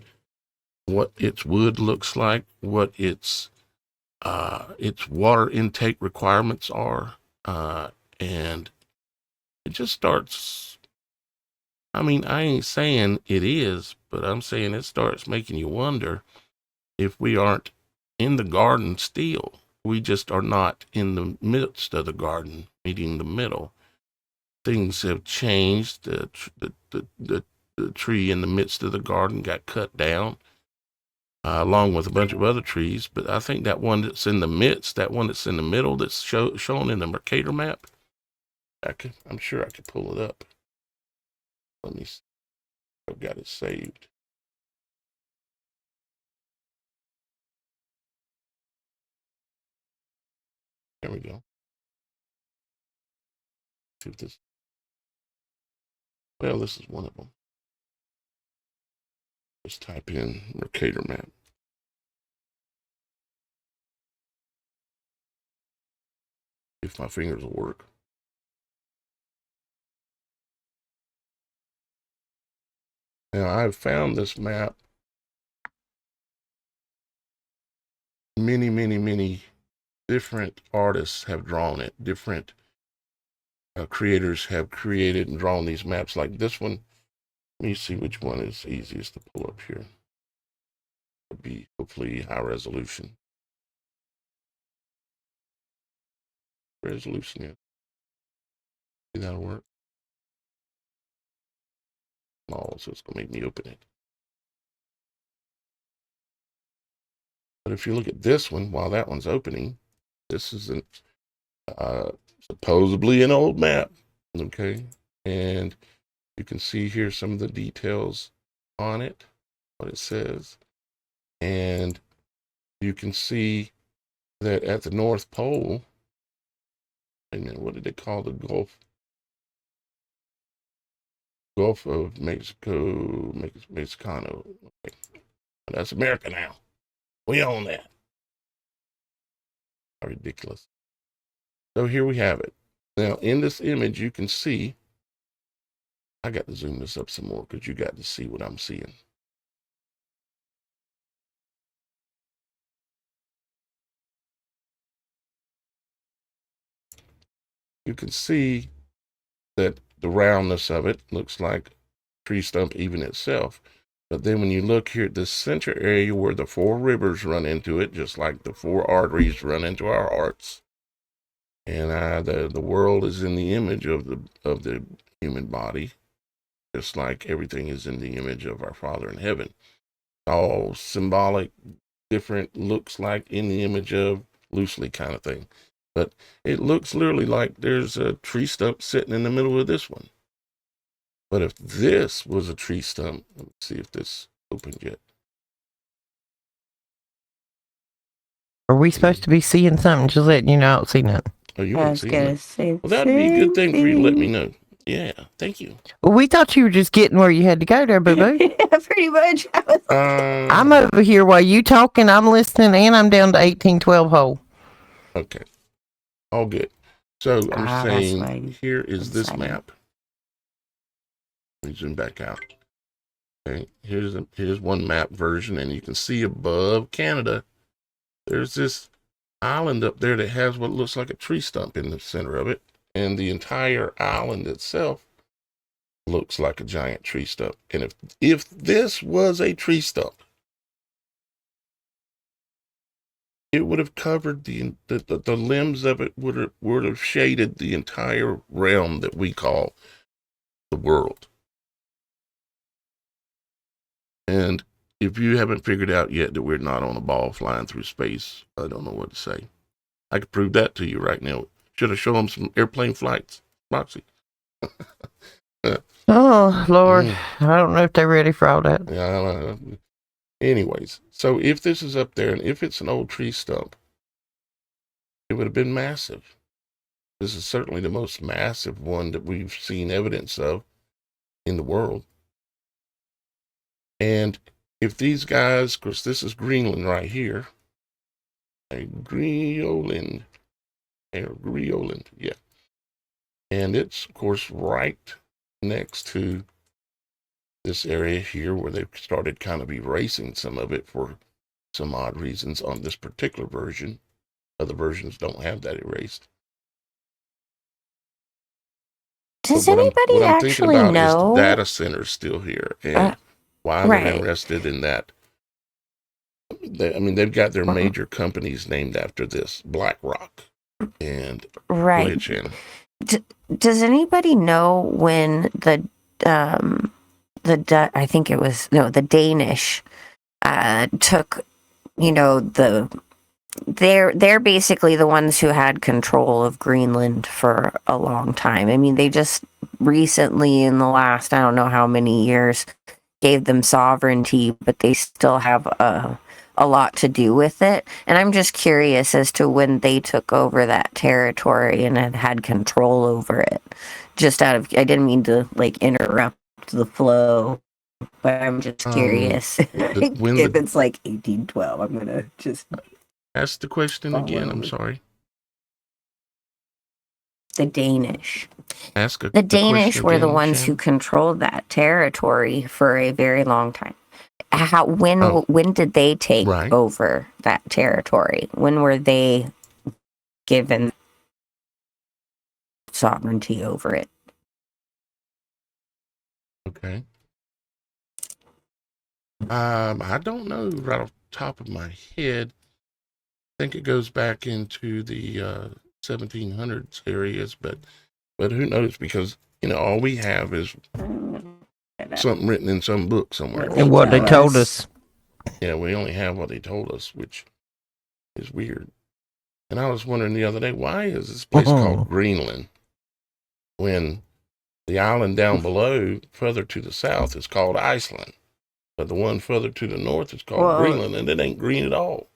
what its wood looks like, what its water intake requirements are, and it just starts. I mean, I ain't saying it is, but I'm saying it starts making you wonder if we aren't in the garden still. We just are not in the midst of the garden, meeting the middle. Things have changed. The tree in the midst of the garden got cut down, along with a bunch of other trees. But I think that one that's in the midst, that one that's in the middle, that's shown in the Mercator map, I'm sure I could pull it up. Let me see. I've got it saved. There we go. See if this. Well, this is one of them. Just type in Mercator map. If my fingers will work. Now, I've found this map. Many different artists have drawn it. Different creators have created and drawn these maps like this one. Let me see which one is easiest to pull up here. It'll be hopefully high resolution. Resolution, yeah. See, that'll work. Oh, so it's gonna make me open it. But if you look at this one, while that one's opening, this is supposedly an old map, okay? And you can see here some of the details on it, what it says. And you can see that at the North Pole, wait a minute, what did they call the Gulf? Gulf of Mexico, Mexicano. Okay. That's America now. We own that. How ridiculous. So here we have it. Now, in this image, you can see, I got to zoom this up some more because you got to see what I'm seeing. You can see that the roundness of it looks like a tree stump even itself. But then when you look here at this center area where the 4 rivers run into it, just like the 4 arteries run into our hearts, and the world is in the image of the human body, just like everything is in the image of our Father in heaven. All symbolic, different looks like in the image of, loosely kind of thing. But it looks literally like there's a tree stump sitting in the middle of this one. But if this was a tree stump, let me see if this opened yet. Are we supposed to be seeing something? Just letting you know I don't see nothing. Oh, you I ain't was seen gonna that? say. Well, that'd be a good thing for you to let me know. Yeah, thank you. Well, we thought you were just getting where you had to go there, boo boo. Yeah, pretty much. I was I'm over here while you talking. I'm listening, and I'm down to 1812 hole. Okay, all good. So I'm that's saying fine. here is this Fine. map. Let me zoom back out. Okay, here's one map version, and you can see above Canada, there's this island up there that has what looks like a tree stump in the center of it, and the entire island itself looks like a giant tree stump. And if this was a tree stump, it would have covered the limbs of it would have shaded the entire realm that we call the world. And if you haven't figured out yet that we're not on a ball flying through space, I don't know what to say. I could prove that to you right now. Should have shown them some airplane flights, Roxy. Oh, Lord. I don't know if they're ready for all that. Yeah. Anyways, so if this is up there and if it's an old tree stump, it would have been massive. This is certainly the most massive one that we've seen evidence of in the world. And if these guys, of course, this is Greenland right here. Greenland, yeah. And it's, of course, right next to this area here where they've started kind of erasing some of it for some odd reasons on this particular version. Other versions don't have that erased. Does But anybody what I'm actually thinking about know? is the data centers still here and why right. they're interested in that. They've got their major companies named after this, BlackRock and right. Go ahead, Shannon. Does anybody know when the I think it was the Danish took, they're basically the ones who had control of Greenland for a long time. I mean, they just recently, in the last, I don't know how many years, gave them sovereignty, but they still have a lot to do with it. And I'm just curious as to when they took over that territory and had control over it. Just out of, I didn't mean to interrupt the flow, but I'm just curious. If it's like 1812, I'm going to just ask the question again. I'm sorry. The Danish. The Danish were the ones who controlled that territory for a very long time. When did they take over that territory? When were they given sovereignty over it? Okay. I don't know right off the top of my head. I think it goes back into the 1700s areas, but who knows? Because all we have is something written in some book somewhere. And what they told us. Yeah, we only have what they told us, which is weird. And I was wondering the other day, why is this place called Greenland when the island down below, further to the south, is called Iceland, but the one further to the north is called Greenland, and it ain't green at all.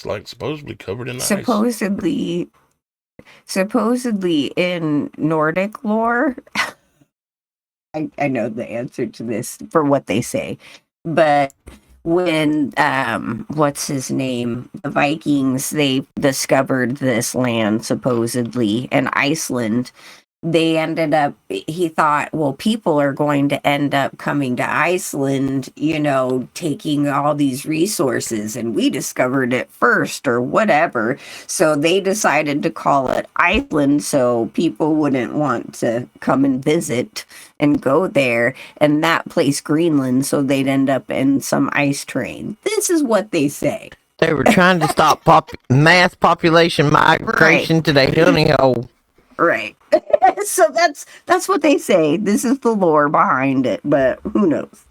It's supposedly covered in ice. Supposedly in Nordic lore, I know the answer to this for what they say, but when what's his name, the Vikings, they discovered this land supposedly in Iceland, they ended up, he thought, well, people are going to end up coming to Iceland, taking all these resources, and we discovered it first or whatever. So they decided to call it Iceland so people wouldn't want to come and visit and go there, and that place Greenland, so they'd end up in some ice train. This is what they say. They were trying to stop mass population migration to the honey hole. Right. So that's what they say. This is the lore behind it, but who knows?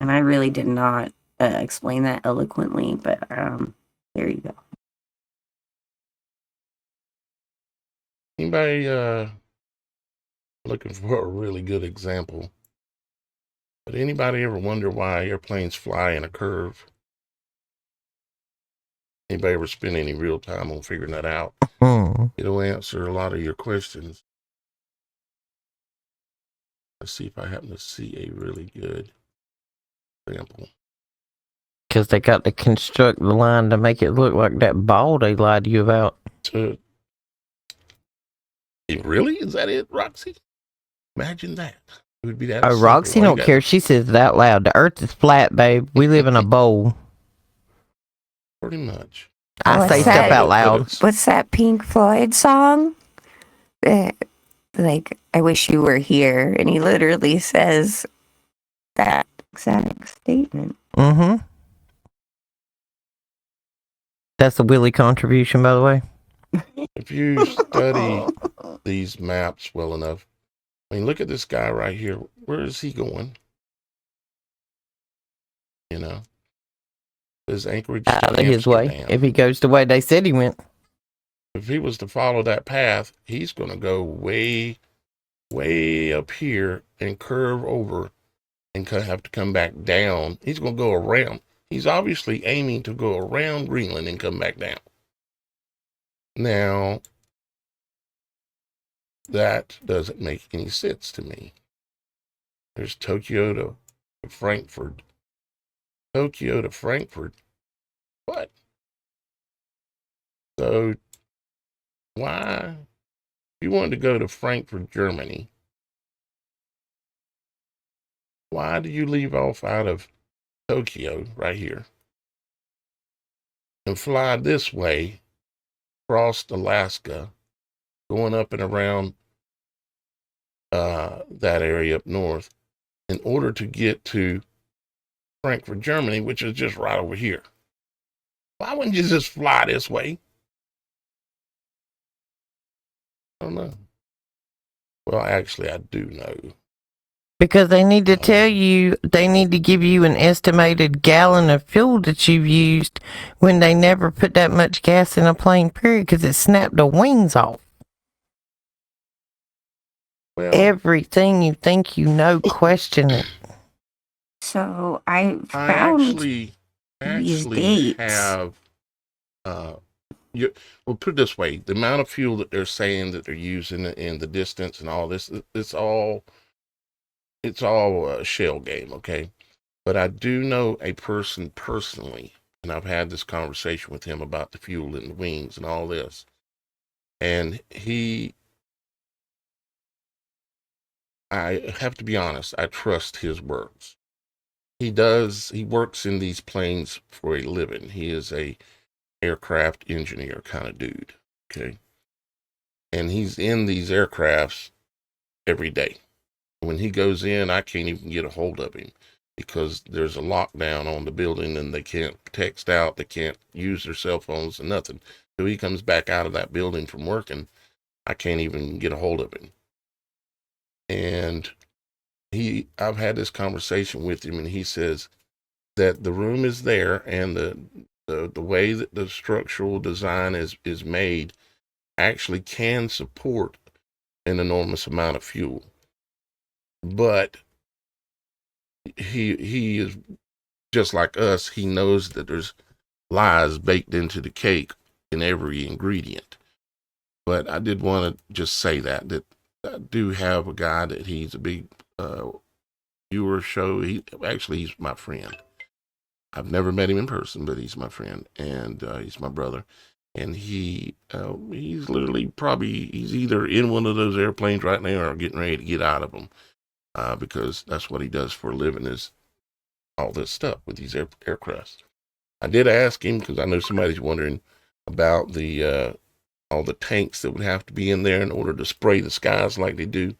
And I really did not explain that eloquently, but there you go. Anybody looking for a really good example? But anybody ever wonder why airplanes fly in a curve? Anybody ever spend any real time on figuring that out? It'll answer a lot of your questions. Let's see if I happen to see a really good example. Because they got to construct the line to make it look like that ball they lied to you about. Really? Is that it, Roxy? Imagine that. It would be that. Oh, Roxy don't care. She says it out loud. The earth is flat, babe. We live in a bowl. Pretty much. I say stuff out loud. What's that Pink Floyd song? I wish you were here. And he literally says that exact statement. Mm-hmm. That's a Willie contribution, by the way. If you study these maps well enough, I mean, look at this guy right here. Where is he going? You know, his anchorage to Out of his way. Amsterdam. If he goes the way they said he went. If he was to follow that path, he's going to go way, way up here and curve over and have to come back down. He's going to go around. He's obviously aiming to go around Greenland and come back down. Now, that doesn't make any sense to me. There's Tokyo to Frankfurt. Tokyo to Frankfurt. What? So, why? If you wanted to go to Frankfurt, Germany, why do you leave off out of Tokyo right here and fly this way across Alaska, going up and around that area up north in order to get to Frankfurt, Germany, which is just right over here? Why wouldn't you just fly this way? I don't know. Well, actually, I do know. Because they need to tell you, they need to give you an estimated gallon of fuel that you've used when they never put that much gas in a plane, period, because it snapped the wings off. Well, Everything you think you know, question it. So I I found actually dates. have, well, put it this way, the amount of fuel that they're saying that they're using and the distance and all this, it's all a shell game, okay? But I do know a person personally, and I've had this conversation with him about the fuel and the wings and all this. And I have to be honest, I trust his words. He works in these planes for a living. He is a aircraft engineer kind of dude, okay? And he's in these aircrafts every day. When he goes in, I can't even get a hold of him because there's a lockdown on the building and they can't text out, they can't use their cell phones and nothing. So he comes back out of that building from working, I can't even get a hold of him. And I've had this conversation with him, and he says that the room is there and the way that the structural design is made actually can support an enormous amount of fuel. But he is just like us. He knows that there's lies baked into the cake in every ingredient. But I did want to just say that I do have a guy that he's a big viewer show. He's my friend. I've never met him in person, but he's my friend, and he's my brother. And he's literally he's either in one of those airplanes right now or getting ready to get out of them, because that's what he does for a living, is all this stuff with these aircrafts. I did ask him, because I know somebody's wondering about the all the tanks that would have to be in there in order to spray the skies like they do.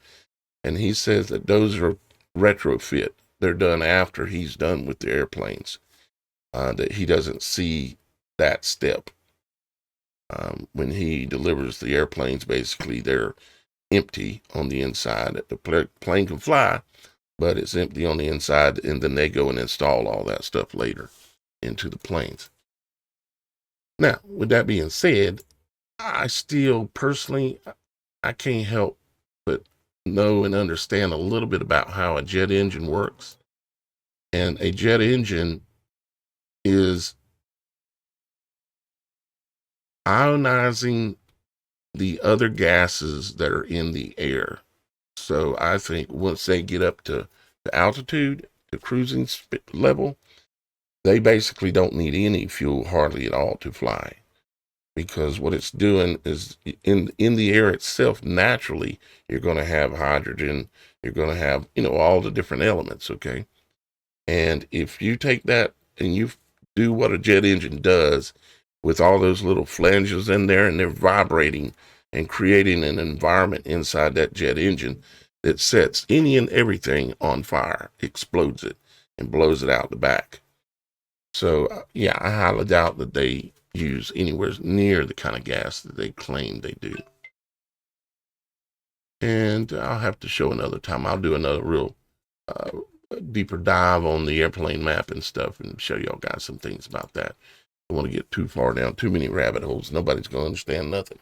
And he says that those are retrofit. They're done after he's done with the airplanes. That he doesn't see that step. When he delivers the airplanes, basically they're empty on the inside. The plane can fly, but it's empty on the inside, and then they go and install all that stuff later into the planes. Now, with that being said, I still personally, I can't help but know and understand a little bit about how a jet engine works. And a jet engine is ionizing the other gases that are in the air. So I think once they get up to the altitude, the cruising level, they basically don't need any fuel hardly at all to fly. Because what it's doing is in the air itself, naturally, you're going to have hydrogen, you're going to have, all the different elements, okay? And if you take that and you do what a jet engine does with all those little flanges in there, and they're vibrating and creating an environment inside that jet engine that sets any and everything on fire, explodes it, and blows it out the back. So, yeah, I highly doubt that they use anywhere near the kind of gas that they claim they do. And I'll have to show another time. I'll do another real deeper dive on the airplane map and stuff and show y'all guys some things about that. I don't want to get too far down, too many rabbit holes. Nobody's going to understand nothing.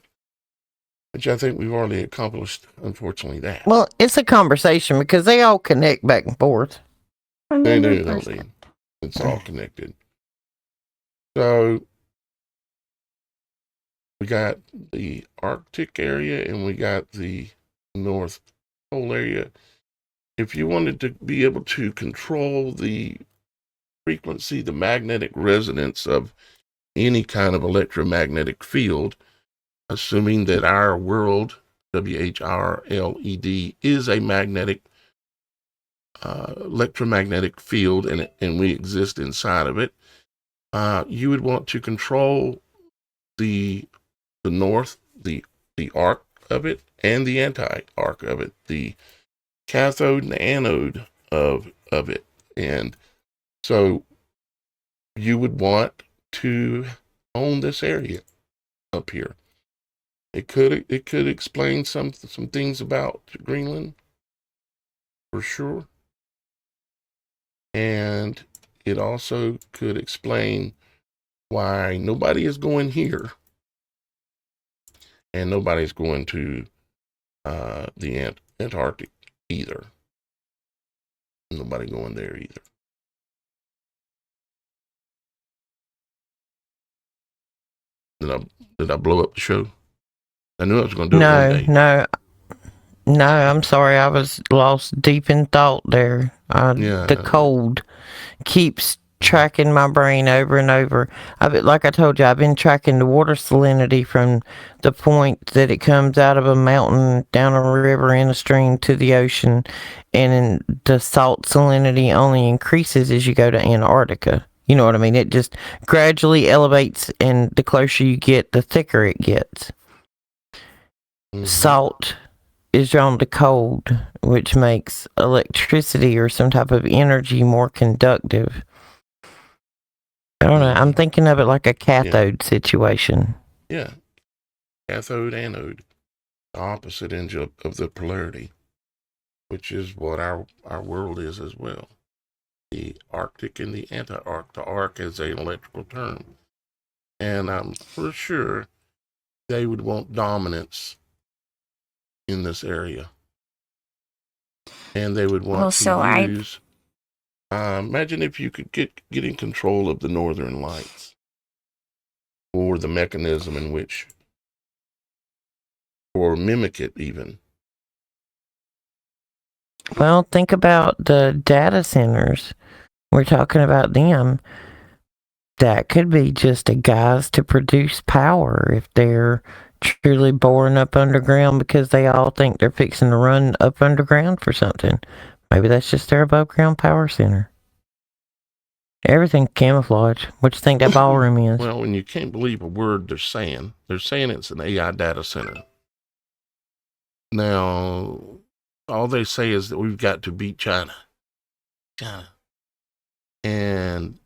Which I think we've already accomplished, unfortunately, that. Well, it's a conversation because they all connect back and forth. They do, don't they? It's all connected. So we got the Arctic area and we got the North Pole area. If you wanted to be able to control the frequency, the magnetic resonance of any kind of electromagnetic field, assuming that our world, WHRLED, is a magnetic, electromagnetic field, and we exist inside of it, you would want to control the north, the arc of it, and the anti-arc of it, the cathode and anode of it. And so you would want to own this area up here. It could explain some things about Greenland, for sure. And it also could explain why nobody is going here and nobody's going to the Antarctic either. Nobody going there either. Did I blow up the show? I knew I was going to do it one day. No, I'm sorry. I was lost deep in thought there. The cold keeps tracking my brain over and over. Like I told you, I've been tracking the water salinity from the point that it comes out of a mountain, down a river, in a stream to the ocean. And the salt salinity only increases as you go to Antarctica. You know what I mean? It just gradually elevates, and the closer you get, the thicker it gets. Mm-hmm. Salt is drawn to cold, which makes electricity or some type of energy more conductive. I don't know. I'm thinking of it like a cathode situation. Yeah. Cathode, anode. The opposite ends of the polarity, which is what our world is as well. The Arctic and the anti-arc. The arc is an electrical term. And I'm for sure they would want dominance in this area. And they would want to use... imagine if you could get in control of the Northern Lights, or the mechanism in which, or mimic it even. Well, think about the data centers. We're talking about them. That could be just a guise to produce power if they're truly boring up underground because they all think they're fixing to run up underground for something. Maybe that's just their above ground power center. Everything camouflage. What you think that ballroom is? Well, when you can't believe a word they're saying it's an AI data center. Now, all they say is that we've got to beat China. And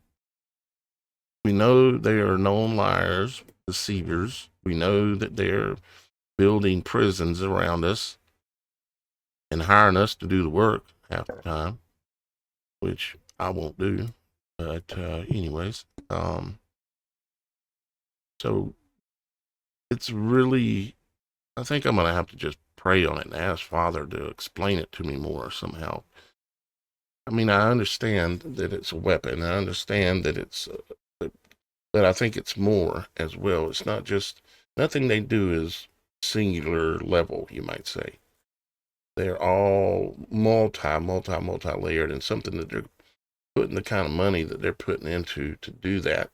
we know they are known liars, deceivers. We know that they're building prisons around us and hiring us to do the work half the time, which I won't do. But anyways, so it's really, I think I'm going to have to just pray on it and ask Father to explain it to me more somehow. I mean, I understand that it's a weapon. I understand that it's, but I think it's more as well. It's not just, nothing they do is singular level, you might say. They're all multi-layered, and something that they're putting the kind of money that they're putting into to do that.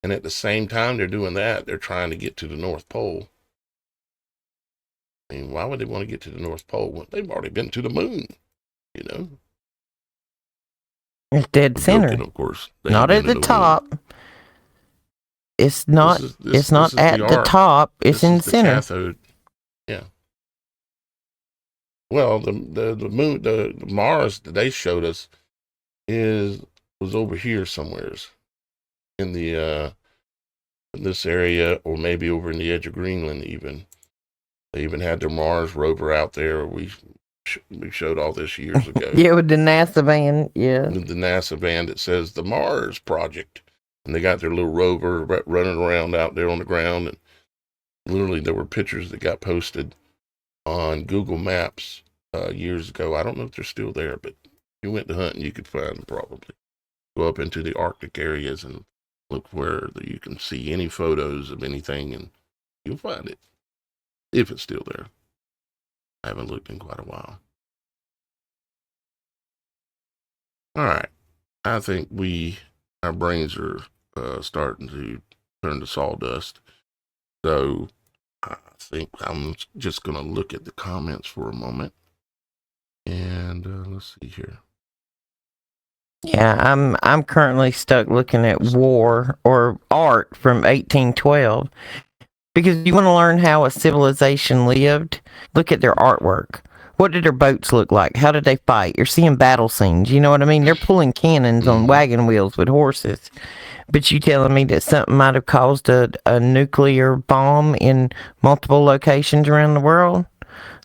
And at the same time they're doing that, they're trying to get to the North Pole. I mean, why would they want to get to the North Pole when they've already been to the moon, you know? It's dead center. Joking, of course. Not at the top. Moon. It's not it's not at the top, it's in the center. Cathode. Yeah. Well, the moon, the Mars that they showed us was over here somewheres. in the in this area, or maybe over in the edge of Greenland. Even they even had their Mars rover out there. We showed all this years ago. Yeah, with the NASA van. Yeah. The NASA van that says the Mars Project, and they got their little rover running around out there on the ground. And literally, there were pictures that got posted on Google Maps years ago. I don't know if they're still there, but if you went to hunting, you could find them probably. Go up into the Arctic areas and look where you can see any photos of anything, and you'll find it, if it's still there. I haven't looked in quite a while. All right. I think our brains are starting to turn to sawdust. So I think I'm just going to look at the comments for a moment. And let's see here. Yeah, I'm currently stuck looking at war or art from 1812 because you want to learn how a civilization lived. Look at their artwork. What did their boats look like? How did they fight? You're seeing battle scenes. You know what I mean? They're pulling cannons on wagon wheels with horses. But you telling me that something might have caused a nuclear bomb in multiple locations around the world?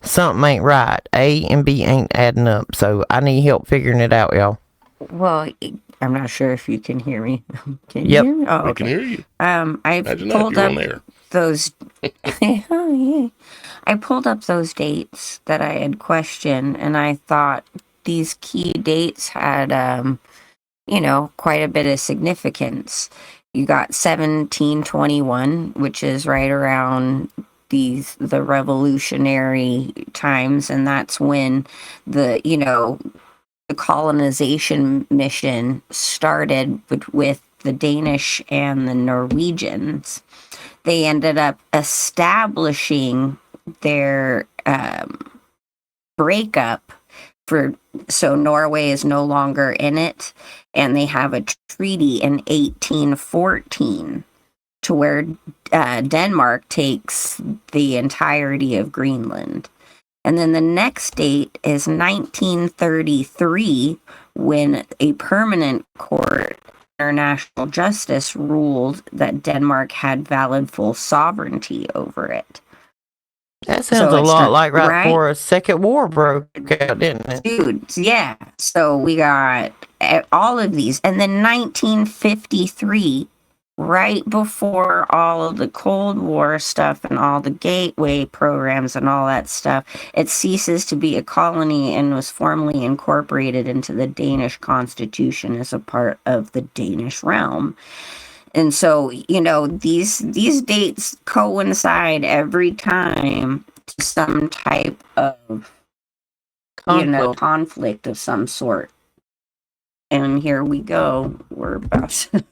Something ain't right. A and B ain't adding up. So I need help figuring it out, y'all. Well, I'm not sure if you can hear me. Can Yep. you hear me? Oh, I can hear you. I Imagine pulled that, you're up on there. those. Oh, yeah. I pulled up those dates that I had questioned, and I thought these key dates had, quite a bit of significance. You got 1721, which is right around the revolutionary times, and that's when the colonization mission started with the Danish and the Norwegians. They ended up establishing their breakup so Norway is no longer in it, and they have a treaty in 1814 to where Denmark takes the entirety of Greenland. And then the next date is 1933, when a permanent court, international justice, ruled that Denmark had valid full sovereignty over it. That sounds a lot like right right? before a second war broke out, didn't it? Dude, yeah. So we got all of these. And then 1953, right before all of the Cold War stuff and all the gateway programs and all that stuff, it ceases to be a colony and was formally incorporated into the Danish constitution as a part of the Danish realm. And so, these dates coincide every time to some type of conflict of some sort. And here we go. We're about to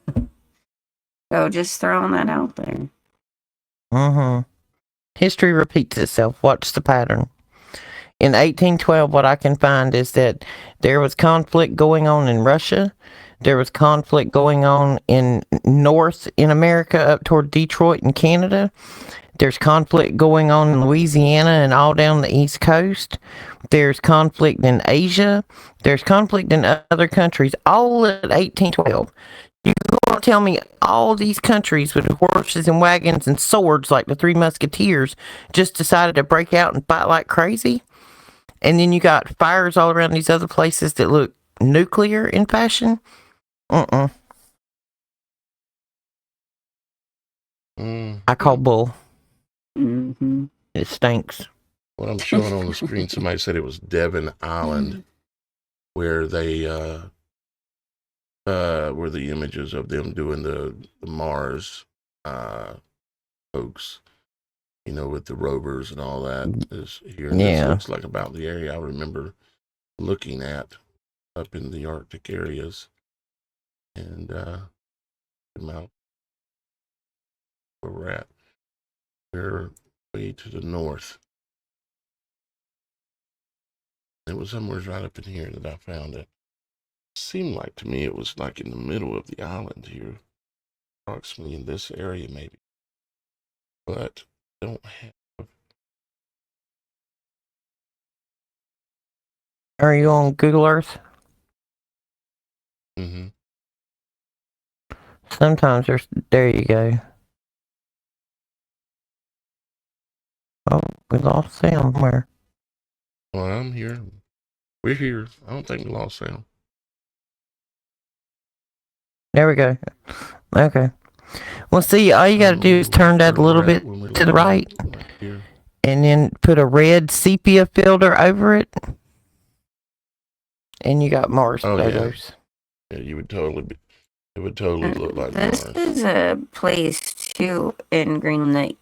so just throwing that out there. History repeats itself. Watch the pattern. In 1812, what I can find is that there was conflict going on in Russia. There was conflict going on in North in America up toward Detroit in Canada. There's conflict going on in Louisiana and all down the East Coast. There's conflict in Asia. There's conflict in other countries, all at 1812. You going to tell me all these countries with horses and wagons and swords like the Three Musketeers just decided to break out and fight like crazy? And then you got fires all around these other places that look nuclear in fashion? I call bull. It stinks. What I'm showing on the screen, somebody said it was Devon Island, where they were the images of them doing the Mars hoax, with the rovers and all that is here. And this looks like about the area I remember looking at up in the Arctic areas. And out where we're at. We're way to the north. It was somewhere right up in here that I found it. Seemed like to me it was like in the middle of the island here, approximately in this area maybe. But don't have. Are you on Google Earth? Sometimes there you go. Oh, we lost sound somewhere. Well, I'm here. We're here. I don't think we lost sound. There we go. Okay. Well, see, all you got to do is turn that a little bit to the right, Here. and then put a red sepia filter over it, and you got Mars photos. Yeah, you would totally be. It would totally look like this Mars. is a place too in Greenland,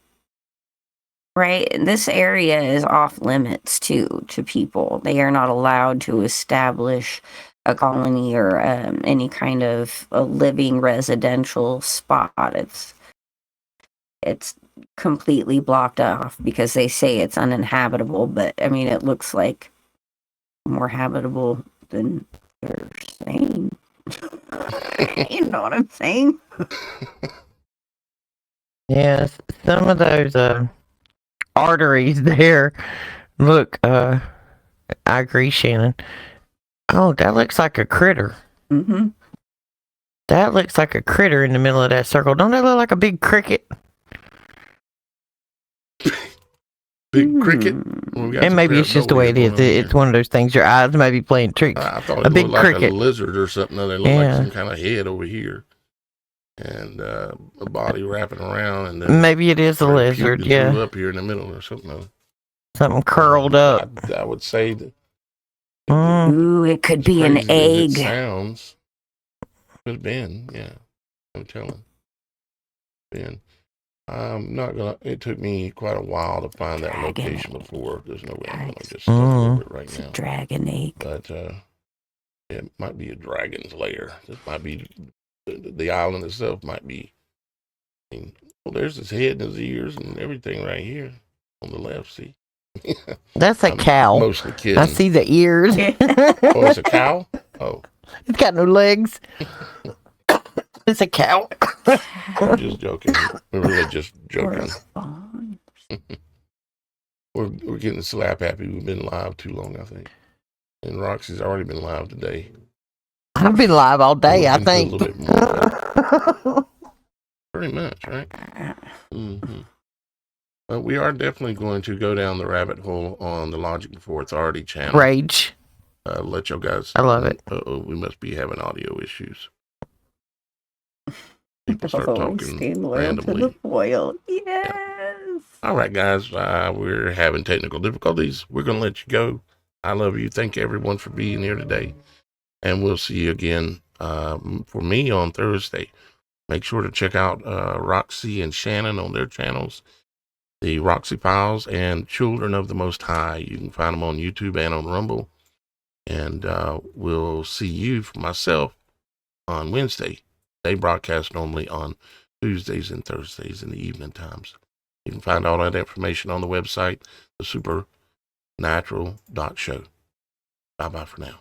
right? This area is off limits too to people. They are not allowed to establish a colony or any kind of a living residential spot. It's completely blocked off because they say it's uninhabitable. But I mean, it looks like more habitable than they're saying. You know what I'm saying? Yes, some of those arteries there. Look, I agree, Shannon. Oh, that looks like a critter. Mm-hmm. That looks like a critter in the middle of that circle. Don't that look like a big cricket? Big cricket? Well, and maybe it's just the way it is. It's one of those things. Your eyes may be playing tricks. I thought it big looked like cricket. a lizard or something. They look like some kind of head over here. And a body wrapping around. And then maybe it is a lizard, yeah. Up here in the middle or something. Something curled up. I would say that. Ooh, it could be an egg. It sounds. Could have been, yeah. I'm telling. Ben. I'm not gonna. It took me quite a while to find that location before. There's no way I'm gonna just step over it right now. Dragon egg. But it might be a dragon's lair. This might be the island itself. Might be. I mean, well, there's his head and his ears and everything right here on the left. See. That's a cow. Mostly kidding. I see the ears. Oh, it's a cow. Oh. It's got no legs. It's a cow. I'm just joking. We're really just joking. We're getting slap happy. We've been live too long, I think. And Roxy's already been live today. I've been live all day, I think. A little bit more. Pretty much, right? Mm-hmm. But we are definitely going to go down the rabbit hole on the Logic Before Authority channel. Rage. Let y'all guys. I love it. We must be having audio issues. People start talking randomly. To the foil. Yes. Yeah. All right, guys. We're having technical difficulties. We're going to let you go. I love you. Thank you, everyone, for being here today. And we'll see you again for me on Thursday. Make sure to check out Roxy and Shannon on their channels, the Roxy Files and Children of the Most High. You can find them on YouTube and on Rumble. And we'll see you for myself on Wednesday. They broadcast normally on Tuesdays and Thursdays in the evening times. You can find all that information on the website, thesupernatural.show. Bye-bye for now.